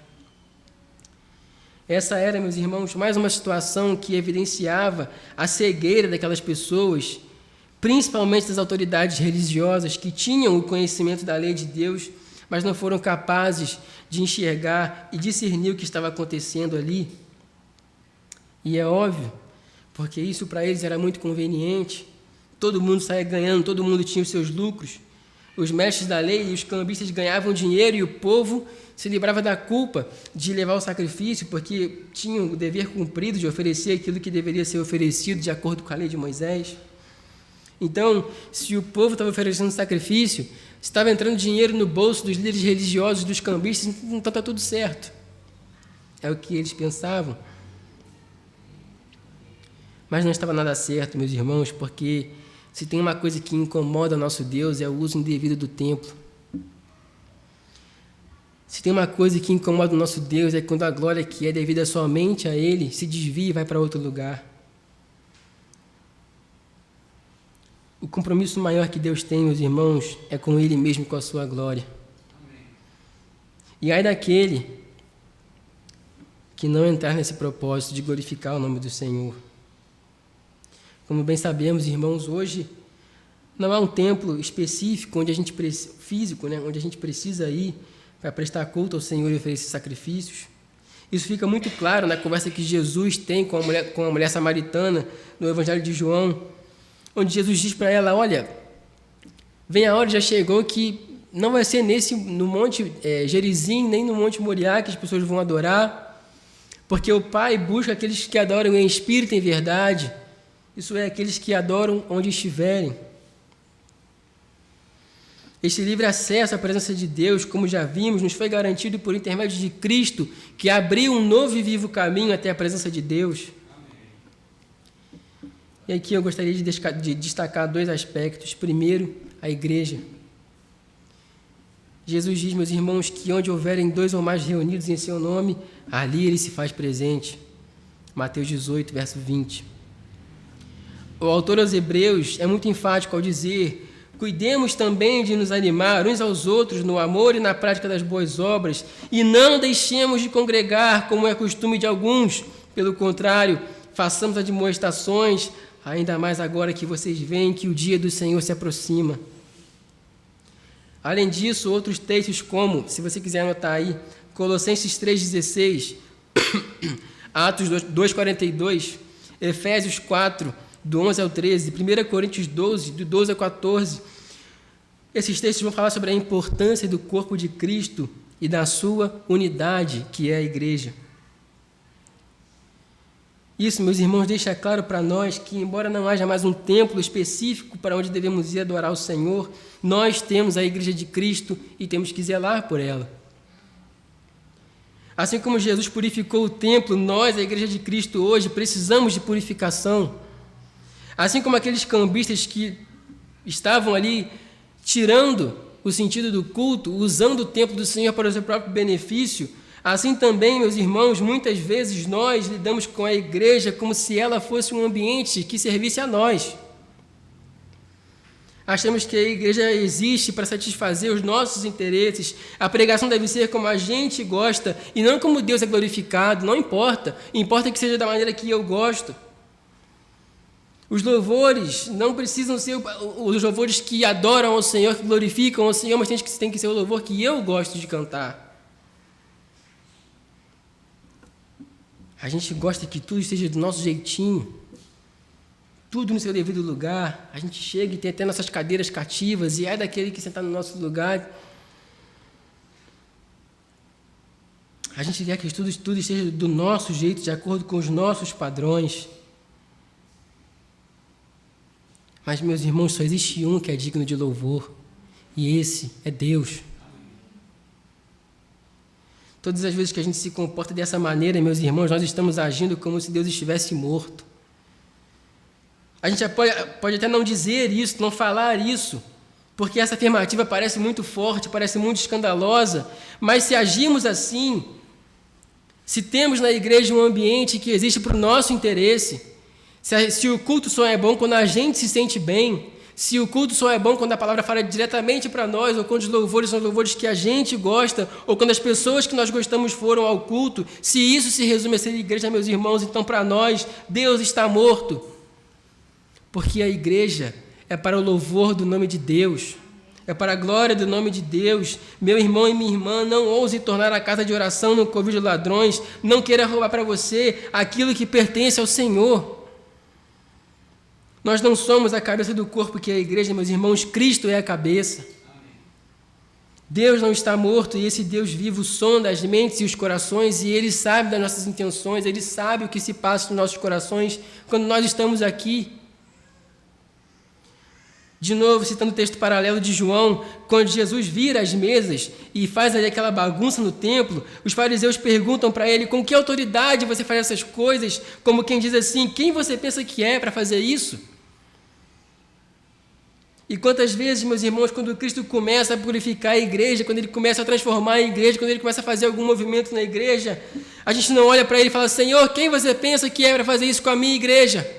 Essa era, meus irmãos, mais uma situação que evidenciava a cegueira daquelas pessoas, principalmente das autoridades religiosas que tinham o conhecimento da lei de Deus, mas não foram capazes de enxergar e discernir o que estava acontecendo ali. E é óbvio, porque isso para eles era muito conveniente, todo mundo saía ganhando, todo mundo tinha os seus lucros, os mestres da lei e os cambistas ganhavam dinheiro e o povo se livrava da culpa de levar o sacrifício, porque tinham o dever cumprido de oferecer aquilo que deveria ser oferecido de acordo com a lei de Moisés. Então, se o povo estava oferecendo sacrifício, estava entrando dinheiro no bolso dos líderes religiosos, dos cambistas, então está tudo certo. É o que eles pensavam. Mas não estava nada certo, meus irmãos, porque se tem uma coisa que incomoda nosso Deus é o uso indevido do templo. Se tem uma coisa que incomoda o nosso Deus é quando a glória que é devida somente a Ele se desvia e vai para outro lugar. O compromisso maior que Deus tem, meus irmãos, é com Ele mesmo e com a sua glória. Amém. E ai daquele que não entrar nesse propósito de glorificar o nome do Senhor. Como bem sabemos, irmãos, hoje não há um templo específico onde a gente físico, né, onde a gente precisa ir para prestar culto ao Senhor e oferecer sacrifícios. Isso fica muito claro na conversa que Jesus tem com a mulher samaritana no Evangelho de João, onde Jesus diz para ela: olha, vem a hora, já chegou, que não vai ser no Monte Gerizim, nem no Monte Moriá que as pessoas vão adorar, porque o Pai busca aqueles que adoram em espírito e em verdade, isso é, aqueles que adoram onde estiverem. Este livre acesso à presença de Deus, como já vimos, nos foi garantido por intermédio de Cristo, que abriu um novo e vivo caminho até a presença de Deus. E aqui eu gostaria de destacar 2 aspectos. Primeiro, a igreja. Jesus diz, meus irmãos, que onde houverem 2 ou mais reunidos em seu nome, ali ele se faz presente. Mateus 18, verso 20. O autor aos Hebreus é muito enfático ao dizer: cuidemos também de nos animar uns aos outros no amor e na prática das boas obras, e não deixemos de congregar, como é costume de alguns. Pelo contrário, façamos admoestações, ainda mais agora que vocês veem que o dia do Senhor se aproxima. Além disso, outros textos como, se você quiser anotar aí, Colossenses 3,16, Atos 2,42, Efésios 4, do 11 ao 13, 1 Coríntios 12, do 12 ao 14. Esses textos vão falar sobre a importância do corpo de Cristo e da sua unidade, que é a igreja. Isso, meus irmãos, deixa claro para nós que, embora não haja mais um templo específico para onde devemos ir adorar o Senhor, nós temos a igreja de Cristo e temos que zelar por ela. Assim como Jesus purificou o templo, nós, a igreja de Cristo, hoje precisamos de purificação. Assim como aqueles cambistas que estavam ali tirando o sentido do culto, usando o templo do Senhor para o seu próprio benefício, assim também, meus irmãos, muitas vezes nós lidamos com a igreja como se ela fosse um ambiente que servisse a nós. Achamos que a igreja existe para satisfazer os nossos interesses, a pregação deve ser como a gente gosta e não como Deus é glorificado, não importa, importa que seja da maneira que eu gosto. Os louvores não precisam ser os louvores que adoram ao Senhor, que glorificam ao Senhor, mas tem que ser o louvor que eu gosto de cantar. A gente gosta que tudo esteja do nosso jeitinho, tudo no seu devido lugar. A gente chega e tem até nossas cadeiras cativas, e é daquele que sentar no nosso lugar. A gente quer que tudo esteja do nosso jeito, de acordo com os nossos padrões. Mas, meus irmãos, só existe um que é digno de louvor, e esse é Deus. Todas as vezes que a gente se comporta dessa maneira, meus irmãos, nós estamos agindo como se Deus estivesse morto. A gente pode até não dizer isso, não falar isso, porque essa afirmativa parece muito forte, parece muito escandalosa, mas se agimos assim, se temos na igreja um ambiente que existe para o nosso interesse, se o culto só é bom quando a gente se sente bem, se o culto só é bom quando a palavra fala diretamente para nós, ou quando os louvores são louvores que a gente gosta, ou quando as pessoas que nós gostamos foram ao culto, se isso se resume a ser igreja, meus irmãos, então para nós, Deus está morto. Porque a igreja é para o louvor do nome de Deus, é para a glória do nome de Deus. Meu irmão e minha irmã, não ouse tornar a casa de oração no covil de ladrões, não queira roubar para você aquilo que pertence ao Senhor. Nós não somos a cabeça do corpo que é a igreja, meus irmãos, Cristo é a cabeça. Deus não está morto, e esse Deus vivo sonda as mentes e os corações, e Ele sabe das nossas intenções, Ele sabe o que se passa nos nossos corações quando nós estamos aqui. De novo, citando o texto paralelo de João, quando Jesus vira as mesas e faz ali aquela bagunça no templo, os fariseus perguntam para ele: com que autoridade você faz essas coisas? Como quem diz assim: quem você pensa que é para fazer isso? E quantas vezes, meus irmãos, quando Cristo começa a purificar a igreja, quando Ele começa a transformar a igreja, quando Ele começa a fazer algum movimento na igreja, a gente não olha para Ele e fala: Senhor, quem você pensa que é para fazer isso com a minha igreja?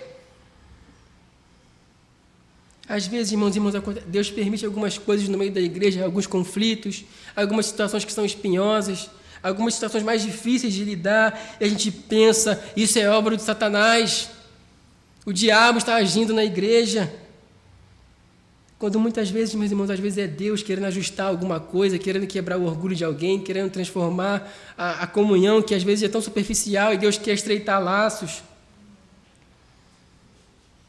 Às vezes, irmãos e irmãs, Deus permite algumas coisas no meio da igreja, alguns conflitos, algumas situações que são espinhosas, algumas situações mais difíceis de lidar, e a gente pensa: isso é obra de Satanás, o diabo está agindo na igreja. Quando muitas vezes, meus irmãos, às vezes é Deus querendo ajustar alguma coisa, querendo quebrar o orgulho de alguém, querendo transformar a comunhão, que às vezes é tão superficial, e Deus quer estreitar laços.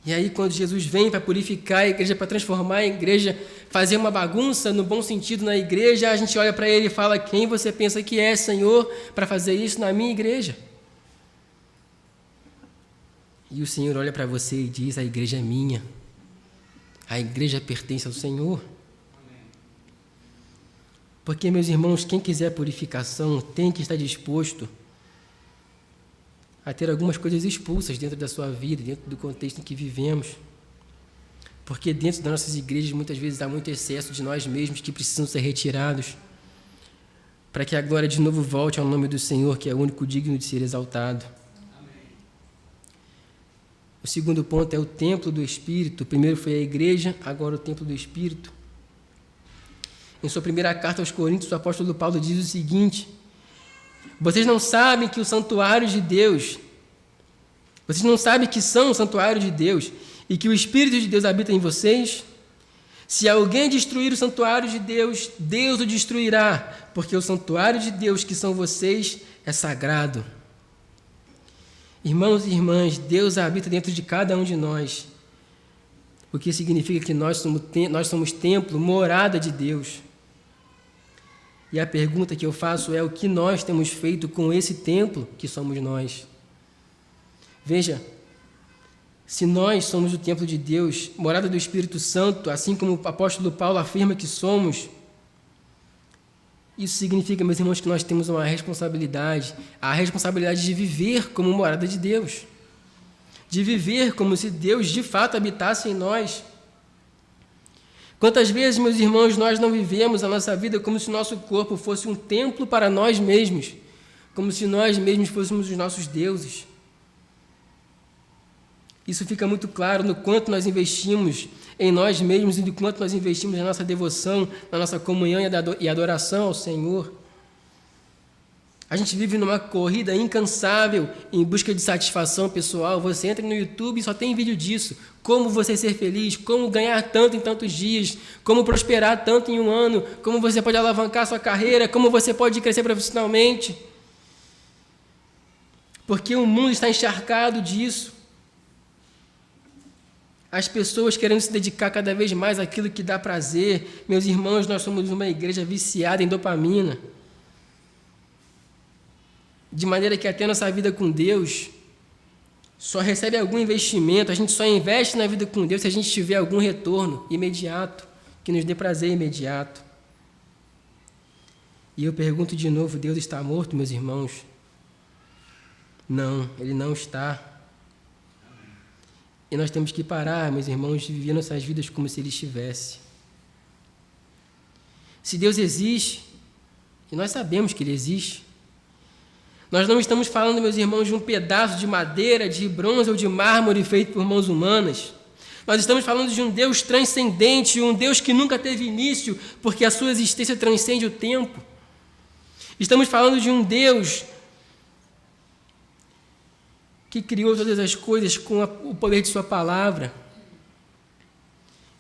E aí, quando Jesus vem para purificar a igreja, para transformar a igreja, fazer uma bagunça no bom sentido na igreja, a gente olha para Ele e fala: quem você pensa que é, Senhor, para fazer isso na minha igreja? E o Senhor olha para você e diz: a igreja é minha. A igreja pertence ao Senhor. Porque, meus irmãos, quem quiser purificação tem que estar disposto a ter algumas coisas expulsas dentro da sua vida, dentro do contexto em que vivemos. Porque dentro das nossas igrejas, muitas vezes, há muito excesso de nós mesmos que precisam ser retirados, para que a glória de novo volte ao nome do Senhor, que é o único digno de ser exaltado. Amém. O segundo ponto é o templo do Espírito. O primeiro foi a igreja, agora o templo do Espírito. Em sua primeira carta aos Coríntios, o apóstolo Paulo diz o seguinte: vocês não sabem que o santuário de Deus, vocês não sabem que são o santuário de Deus e que o Espírito de Deus habita em vocês? Se alguém destruir o santuário de Deus, Deus o destruirá, porque o santuário de Deus, que são vocês, é sagrado. Irmãos e irmãs, Deus habita dentro de cada um de nós, o que significa que nós somos templo, morada de Deus. E a pergunta que eu faço é: o que nós temos feito com esse templo que somos nós? Veja, se nós somos o templo de Deus, morada do Espírito Santo, assim como o apóstolo Paulo afirma que somos, isso significa, meus irmãos, que nós temos uma responsabilidade, a responsabilidade de viver como morada de Deus, de viver como se Deus de fato habitasse em nós. Quantas vezes, meus irmãos, nós não vivemos a nossa vida como se nosso corpo fosse um templo para nós mesmos, como se nós mesmos fôssemos os nossos deuses. Isso fica muito claro no quanto nós investimos em nós mesmos e no quanto nós investimos na nossa devoção, na nossa comunhão e adoração ao Senhor. A gente vive numa corrida incansável em busca de satisfação pessoal. Você entra no YouTube e só tem vídeo disso. Como você ser feliz, como ganhar tanto em tantos dias, como prosperar tanto em um ano, como você pode alavancar sua carreira, como você pode crescer profissionalmente. Porque o mundo está encharcado disso. As pessoas querendo se dedicar cada vez mais àquilo que dá prazer. Meus irmãos, nós somos uma igreja viciada em dopamina. De maneira que até nossa vida com Deus só recebe algum investimento, a gente só investe na vida com Deus se a gente tiver algum retorno imediato, que nos dê prazer imediato. E eu pergunto de novo: Deus está morto, meus irmãos? Não, Ele não está. E nós temos que parar, meus irmãos, de viver nossas vidas como se Ele estivesse. Se Deus existe, e nós sabemos que Ele existe, nós não estamos falando, meus irmãos, de um pedaço de madeira, de bronze ou de mármore feito por mãos humanas. Nós estamos falando de um Deus transcendente, um Deus que nunca teve início, porque a sua existência transcende o tempo. Estamos falando de um Deus que criou todas as coisas com o poder de sua palavra.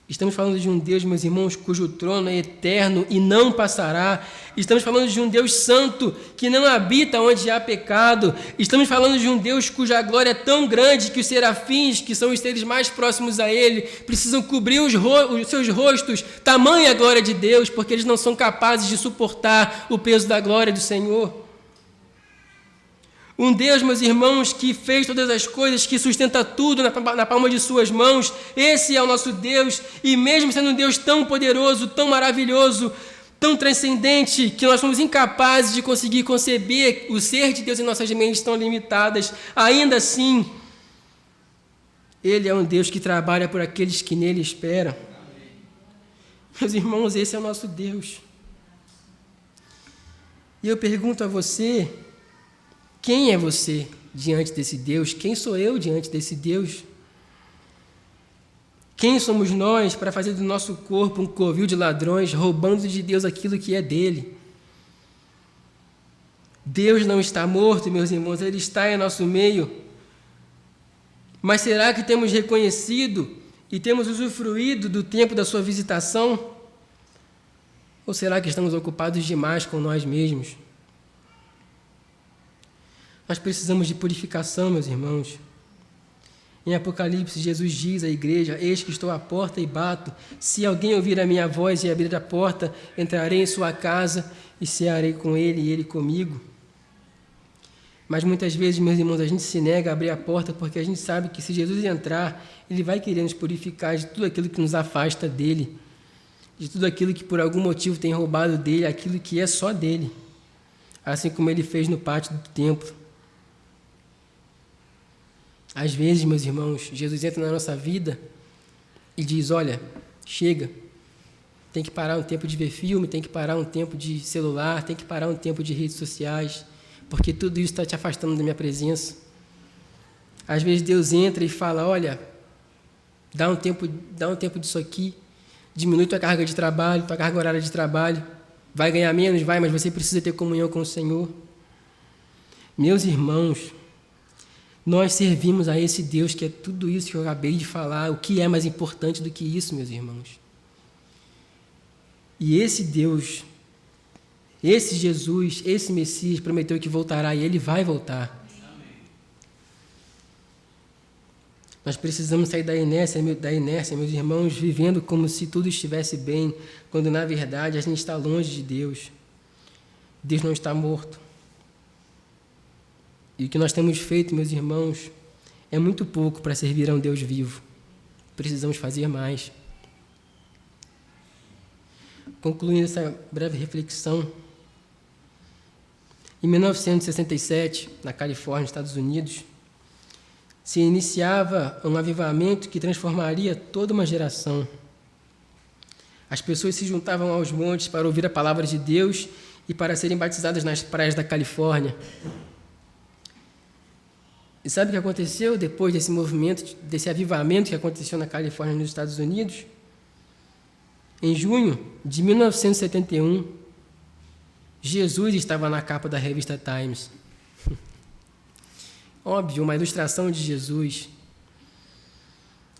Estamos falando de um Deus, meus irmãos, cujo trono é eterno e não passará. Estamos falando de um Deus santo que não habita onde há pecado. Estamos falando de um Deus cuja glória é tão grande que os serafins, que são os seres mais próximos a Ele, precisam cobrir os seus rostos, tamanha a glória de Deus, porque eles não são capazes de suportar o peso da glória do Senhor. Um Deus, meus irmãos, que fez todas as coisas, que sustenta tudo na palma de suas mãos. Esse é o nosso Deus. E mesmo sendo um Deus tão poderoso, tão maravilhoso, tão transcendente, que nós somos incapazes de conseguir conceber o ser de Deus em nossas mentes tão limitadas, ainda assim, Ele é um Deus que trabalha por aqueles que nele esperam. Meus irmãos, esse é o nosso Deus. E eu pergunto a você: quem é você diante desse Deus? Quem sou eu diante desse Deus? Quem somos nós para fazer do nosso corpo um covil de ladrões, roubando de Deus aquilo que é dele? Deus não está morto, meus irmãos, Ele está em nosso meio. Mas será que temos reconhecido e temos usufruído do tempo da sua visitação? Ou será que estamos ocupados demais com nós mesmos? Nós precisamos de purificação, meus irmãos. Em Apocalipse, Jesus diz à igreja: eis que estou à porta e bato. Se alguém ouvir a minha voz e abrir a porta, entrarei em sua casa e cearei com ele e ele comigo. Mas muitas vezes, meus irmãos, a gente se nega a abrir a porta porque a gente sabe que se Jesus entrar, Ele vai querer nos purificar de tudo aquilo que nos afasta dEle, de tudo aquilo que por algum motivo tem roubado dEle, aquilo que é só dEle, assim como Ele fez no pátio do templo. Às vezes, meus irmãos, Jesus entra na nossa vida e diz, olha, chega, tem que parar um tempo de ver filme, tem que parar um tempo de celular, tem que parar um tempo de redes sociais, porque tudo isso está te afastando da minha presença. Às vezes Deus entra e fala, olha, dá um tempo disso aqui, diminui tua carga de trabalho, tua carga horária de trabalho, vai ganhar menos, vai, mas você precisa ter comunhão com o Senhor. Meus irmãos, nós servimos a esse Deus que é tudo isso que eu acabei de falar. O que é mais importante do que isso, meus irmãos? E esse Deus, esse Jesus, esse Messias prometeu que voltará e ele vai voltar. Nós precisamos sair da inércia, meus irmãos, vivendo como se tudo estivesse bem, quando na verdade a gente está longe de Deus. Deus não está morto. E o que nós temos feito, meus irmãos, é muito pouco para servir a um Deus vivo. Precisamos fazer mais. Concluindo essa breve reflexão, em 1967, na Califórnia, Estados Unidos, se iniciava um avivamento que transformaria toda uma geração. As pessoas se juntavam aos montes para ouvir a palavra de Deus e para serem batizadas nas praias da Califórnia. E sabe o que aconteceu depois desse movimento, desse avivamento que aconteceu na Califórnia, nos Estados Unidos? Em junho de 1971, Jesus estava na capa da revista Times. Óbvio, uma ilustração de Jesus.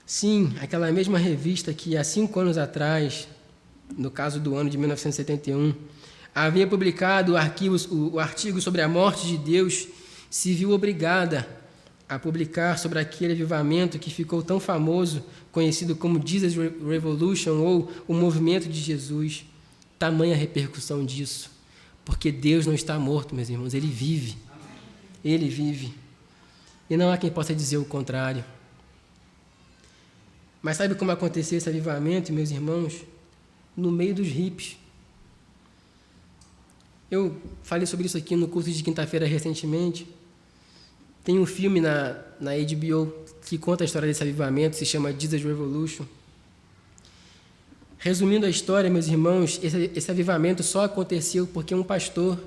Sim, aquela mesma revista que há 5 anos atrás, no caso do ano de 1971, havia publicado o artigo sobre a morte de Deus, se viu obrigada a publicar sobre aquele avivamento que ficou tão famoso, conhecido como Jesus Revolution, ou o movimento de Jesus. Tamanha repercussão disso, porque Deus não está morto, meus irmãos, Ele vive. Ele vive. E não há quem possa dizer o contrário. Mas sabe como aconteceu esse avivamento, meus irmãos? No meio dos hippies. Eu falei sobre isso aqui no curso de quinta-feira recentemente. Tem um filme na HBO que conta a história desse avivamento, se chama Jesus Revolution. Resumindo a história, meus irmãos, esse avivamento só aconteceu porque um pastor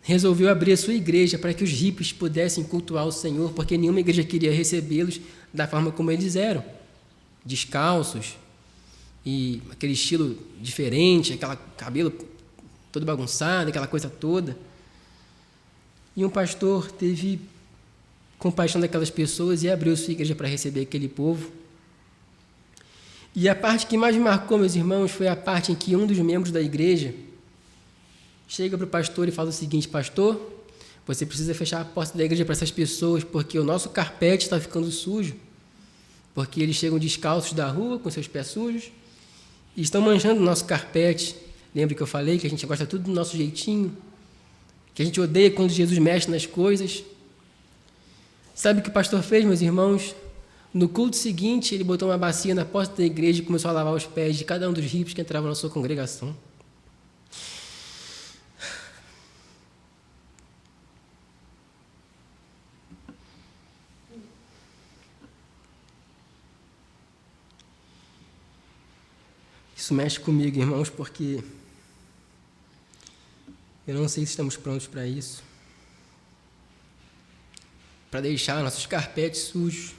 resolveu abrir a sua igreja para que os hippies pudessem cultuar o Senhor, porque nenhuma igreja queria recebê-los da forma como eles eram, descalços, e aquele estilo diferente, aquele cabelo todo bagunçado, aquela coisa toda. E um pastor teve compaixão daquelas pessoas e abriu sua igreja para receber aquele povo. E a parte que mais me marcou, meus irmãos, foi a parte em que um dos membros da igreja chega para o pastor e fala o seguinte: pastor, você precisa fechar a porta da igreja para essas pessoas, porque o nosso carpete está ficando sujo, porque eles chegam descalços da rua, com seus pés sujos, e estão manchando o nosso carpete. Lembra que eu falei que a gente gosta tudo do nosso jeitinho, que a gente odeia quando Jesus mexe nas coisas? Sabe o que o pastor fez, meus irmãos? No culto seguinte, ele botou uma bacia na porta da igreja e começou a lavar os pés de cada um dos hippies que entravam na sua congregação. Isso mexe comigo, irmãos, porque eu não sei se estamos prontos para isso, para deixar nossos carpetes sujos.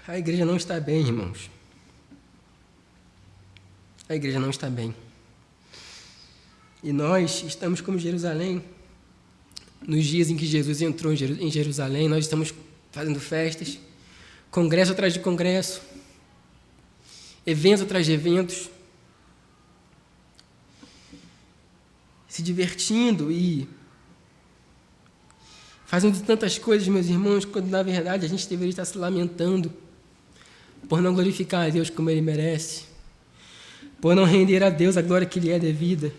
A igreja não está bem, irmãos. A igreja não está bem. E nós estamos como Jerusalém. Nos dias em que Jesus entrou em Jerusalém, nós estamos fazendo festas, congresso atrás de congresso, evento atrás de eventos, se divertindo e fazendo tantas coisas, meus irmãos, quando na verdade a gente deveria estar se lamentando por não glorificar a Deus como Ele merece, por não render a Deus a glória que lhe é devida,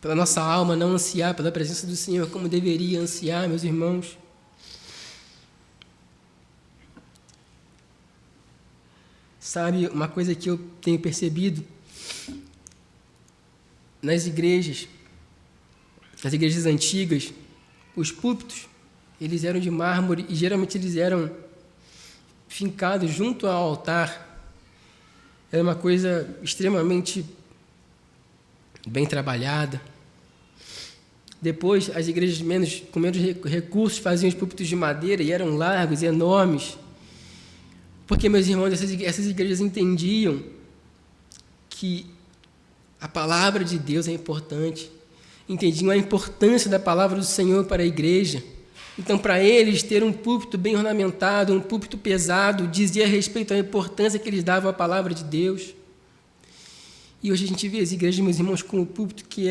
pela nossa alma não ansiar pela presença do Senhor como deveria ansiar, meus irmãos. Sabe, uma coisa que eu tenho percebido nas igrejas antigas, os púlpitos, eles eram de mármore e geralmente eles eram fincados junto ao altar. Era uma coisa extremamente bem trabalhada. Depois, as igrejas com menos recursos faziam os púlpitos de madeira e eram largos e enormes. Porque, meus irmãos, essas igrejas entendiam que a palavra de Deus é importante. Entendiam a importância da palavra do Senhor para a igreja. Então, para eles, ter um púlpito bem ornamentado, um púlpito pesado, dizia respeito à importância que eles davam à palavra de Deus. E hoje a gente vê as igrejas, meus irmãos, com o púlpito que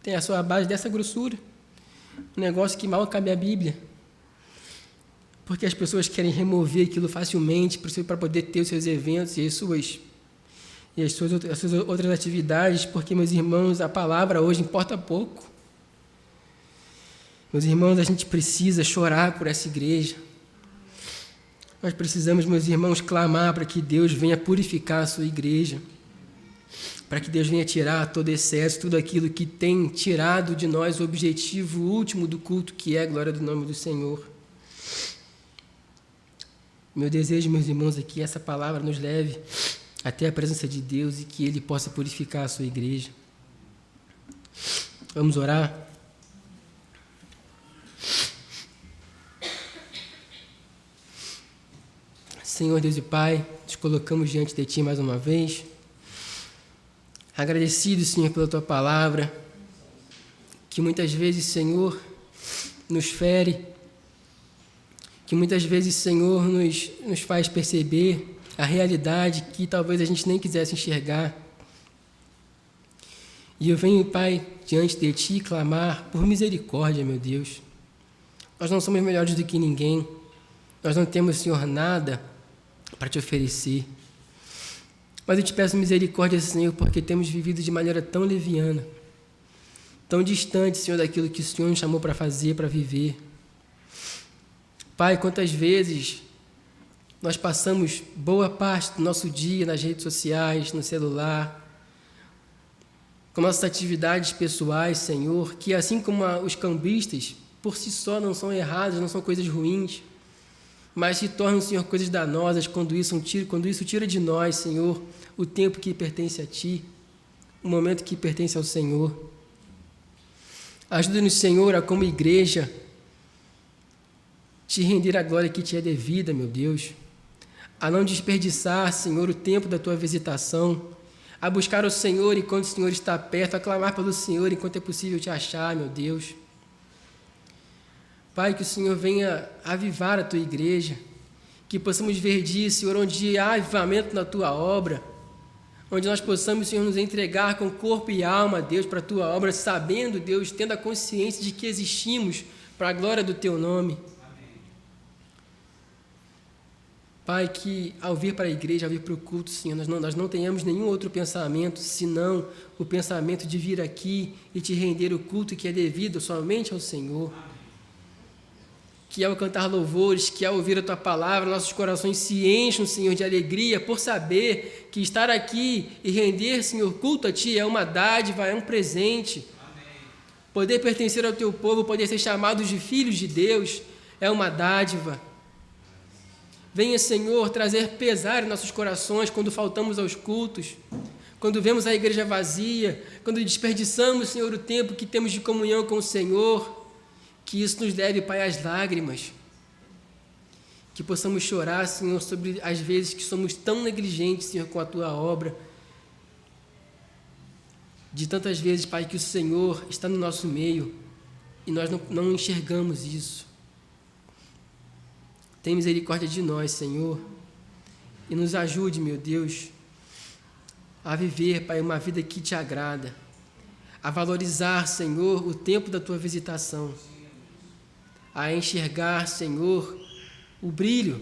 tem a sua base dessa grossura. Um negócio que mal cabe à Bíblia. Porque as pessoas querem remover aquilo facilmente para poder ter os seus eventos e as suas outras atividades, porque, meus irmãos, a palavra hoje importa pouco. Meus irmãos, a gente precisa chorar por essa igreja. Nós precisamos, meus irmãos, clamar para que Deus venha purificar a sua igreja, para que Deus venha tirar todo excesso, tudo aquilo que tem tirado de nós o objetivo último do culto, que é a glória do nome do Senhor. Meu desejo, meus irmãos, é que essa palavra nos leve até a presença de Deus e que Ele possa purificar a sua igreja. Vamos orar? Senhor Deus e Pai, nos colocamos diante de Ti mais uma vez, agradecidos, Senhor, pela Tua palavra, que muitas vezes, Senhor, nos fere, que muitas vezes, Senhor, nos faz perceber a realidade que talvez a gente nem quisesse enxergar. E eu venho, Pai, diante de Ti clamar por misericórdia, meu Deus. Nós não somos melhores do que ninguém, nós não temos, Senhor, nada para Te oferecer. Mas eu Te peço misericórdia, Senhor, porque temos vivido de maneira tão leviana, tão distante, Senhor, daquilo que o Senhor nos chamou para fazer, para viver. Pai, quantas vezes nós passamos boa parte do nosso dia nas redes sociais, no celular, com nossas atividades pessoais, Senhor, que assim como os cambistas, por si só não são erradas, não são coisas ruins, mas se tornam, Senhor, coisas danosas quando isso tira de nós, Senhor, o tempo que pertence a Ti, o momento que pertence ao Senhor. Ajuda-nos, Senhor, a como igreja Te render a glória que Te é devida, meu Deus, a não desperdiçar, Senhor, o tempo da Tua visitação, a buscar o Senhor enquanto o Senhor está perto, a clamar pelo Senhor enquanto é possível Te achar, meu Deus. Pai, que o Senhor venha avivar a Tua igreja, que possamos ver dias, Senhor, onde há avivamento na Tua obra, onde nós possamos, Senhor, nos entregar com corpo e alma, Deus, para a Tua obra, sabendo, Deus, tendo a consciência de que existimos para a glória do Teu nome. Pai, que ao vir para a igreja, ao vir para o culto, Senhor, nós não tenhamos nenhum outro pensamento, senão o pensamento de vir aqui e Te render o culto que é devido somente ao Senhor. Que ao cantar louvores, que ao ouvir a Tua palavra, nossos corações se enchem, Senhor, de alegria por saber que estar aqui e render, Senhor, culto a Ti é uma dádiva, é um presente. Amém. Poder pertencer ao Teu povo, poder ser chamados de filhos de Deus, é uma dádiva. Venha, Senhor, trazer pesar em nossos corações quando faltamos aos cultos, quando vemos a igreja vazia, quando desperdiçamos, Senhor, o tempo que temos de comunhão com o Senhor. Que isso nos leve, Pai, às lágrimas. Que possamos chorar, Senhor, sobre as vezes que somos tão negligentes, Senhor, com a Tua obra. De tantas vezes, Pai, que o Senhor está no nosso meio e nós não enxergamos isso. Tem misericórdia de nós, Senhor, e nos ajude, meu Deus, a viver, Pai, uma vida que Te agrada, a valorizar, Senhor, o tempo da Tua visitação, a enxergar, Senhor, o brilho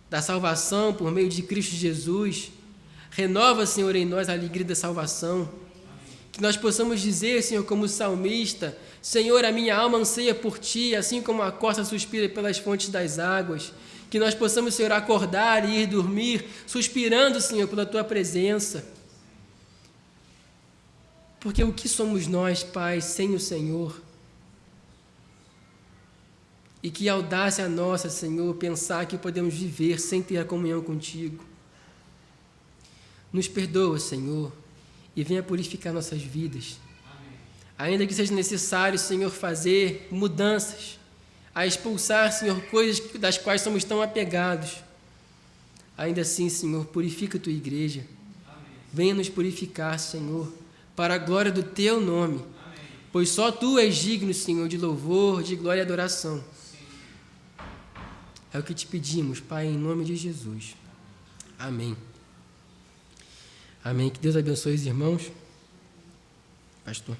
da salvação por meio de Cristo Jesus. Renova, Senhor, em nós a alegria da salvação. Que nós possamos dizer, Senhor, como salmista, Senhor, a minha alma anseia por Ti, assim como a costa suspira pelas fontes das águas. Que nós possamos, Senhor, acordar e ir dormir, suspirando, Senhor, pela Tua presença. Porque o que somos nós, Pai, sem o Senhor? E que audácia nossa, Senhor, pensar que podemos viver sem ter a comunhão contigo. Nos perdoa, Senhor, e venha purificar nossas vidas. Amém. Ainda que seja necessário, Senhor, fazer mudanças, a expulsar, Senhor, coisas das quais somos tão apegados. Ainda assim, Senhor, purifica a tua igreja. Amém. Venha nos purificar, Senhor, para a glória do teu nome. Amém. Pois só tu és digno, Senhor, de louvor, de glória e adoração. É o que te pedimos, Pai, em nome de Jesus. Amém. Amém. Que Deus abençoe os irmãos. Pastor.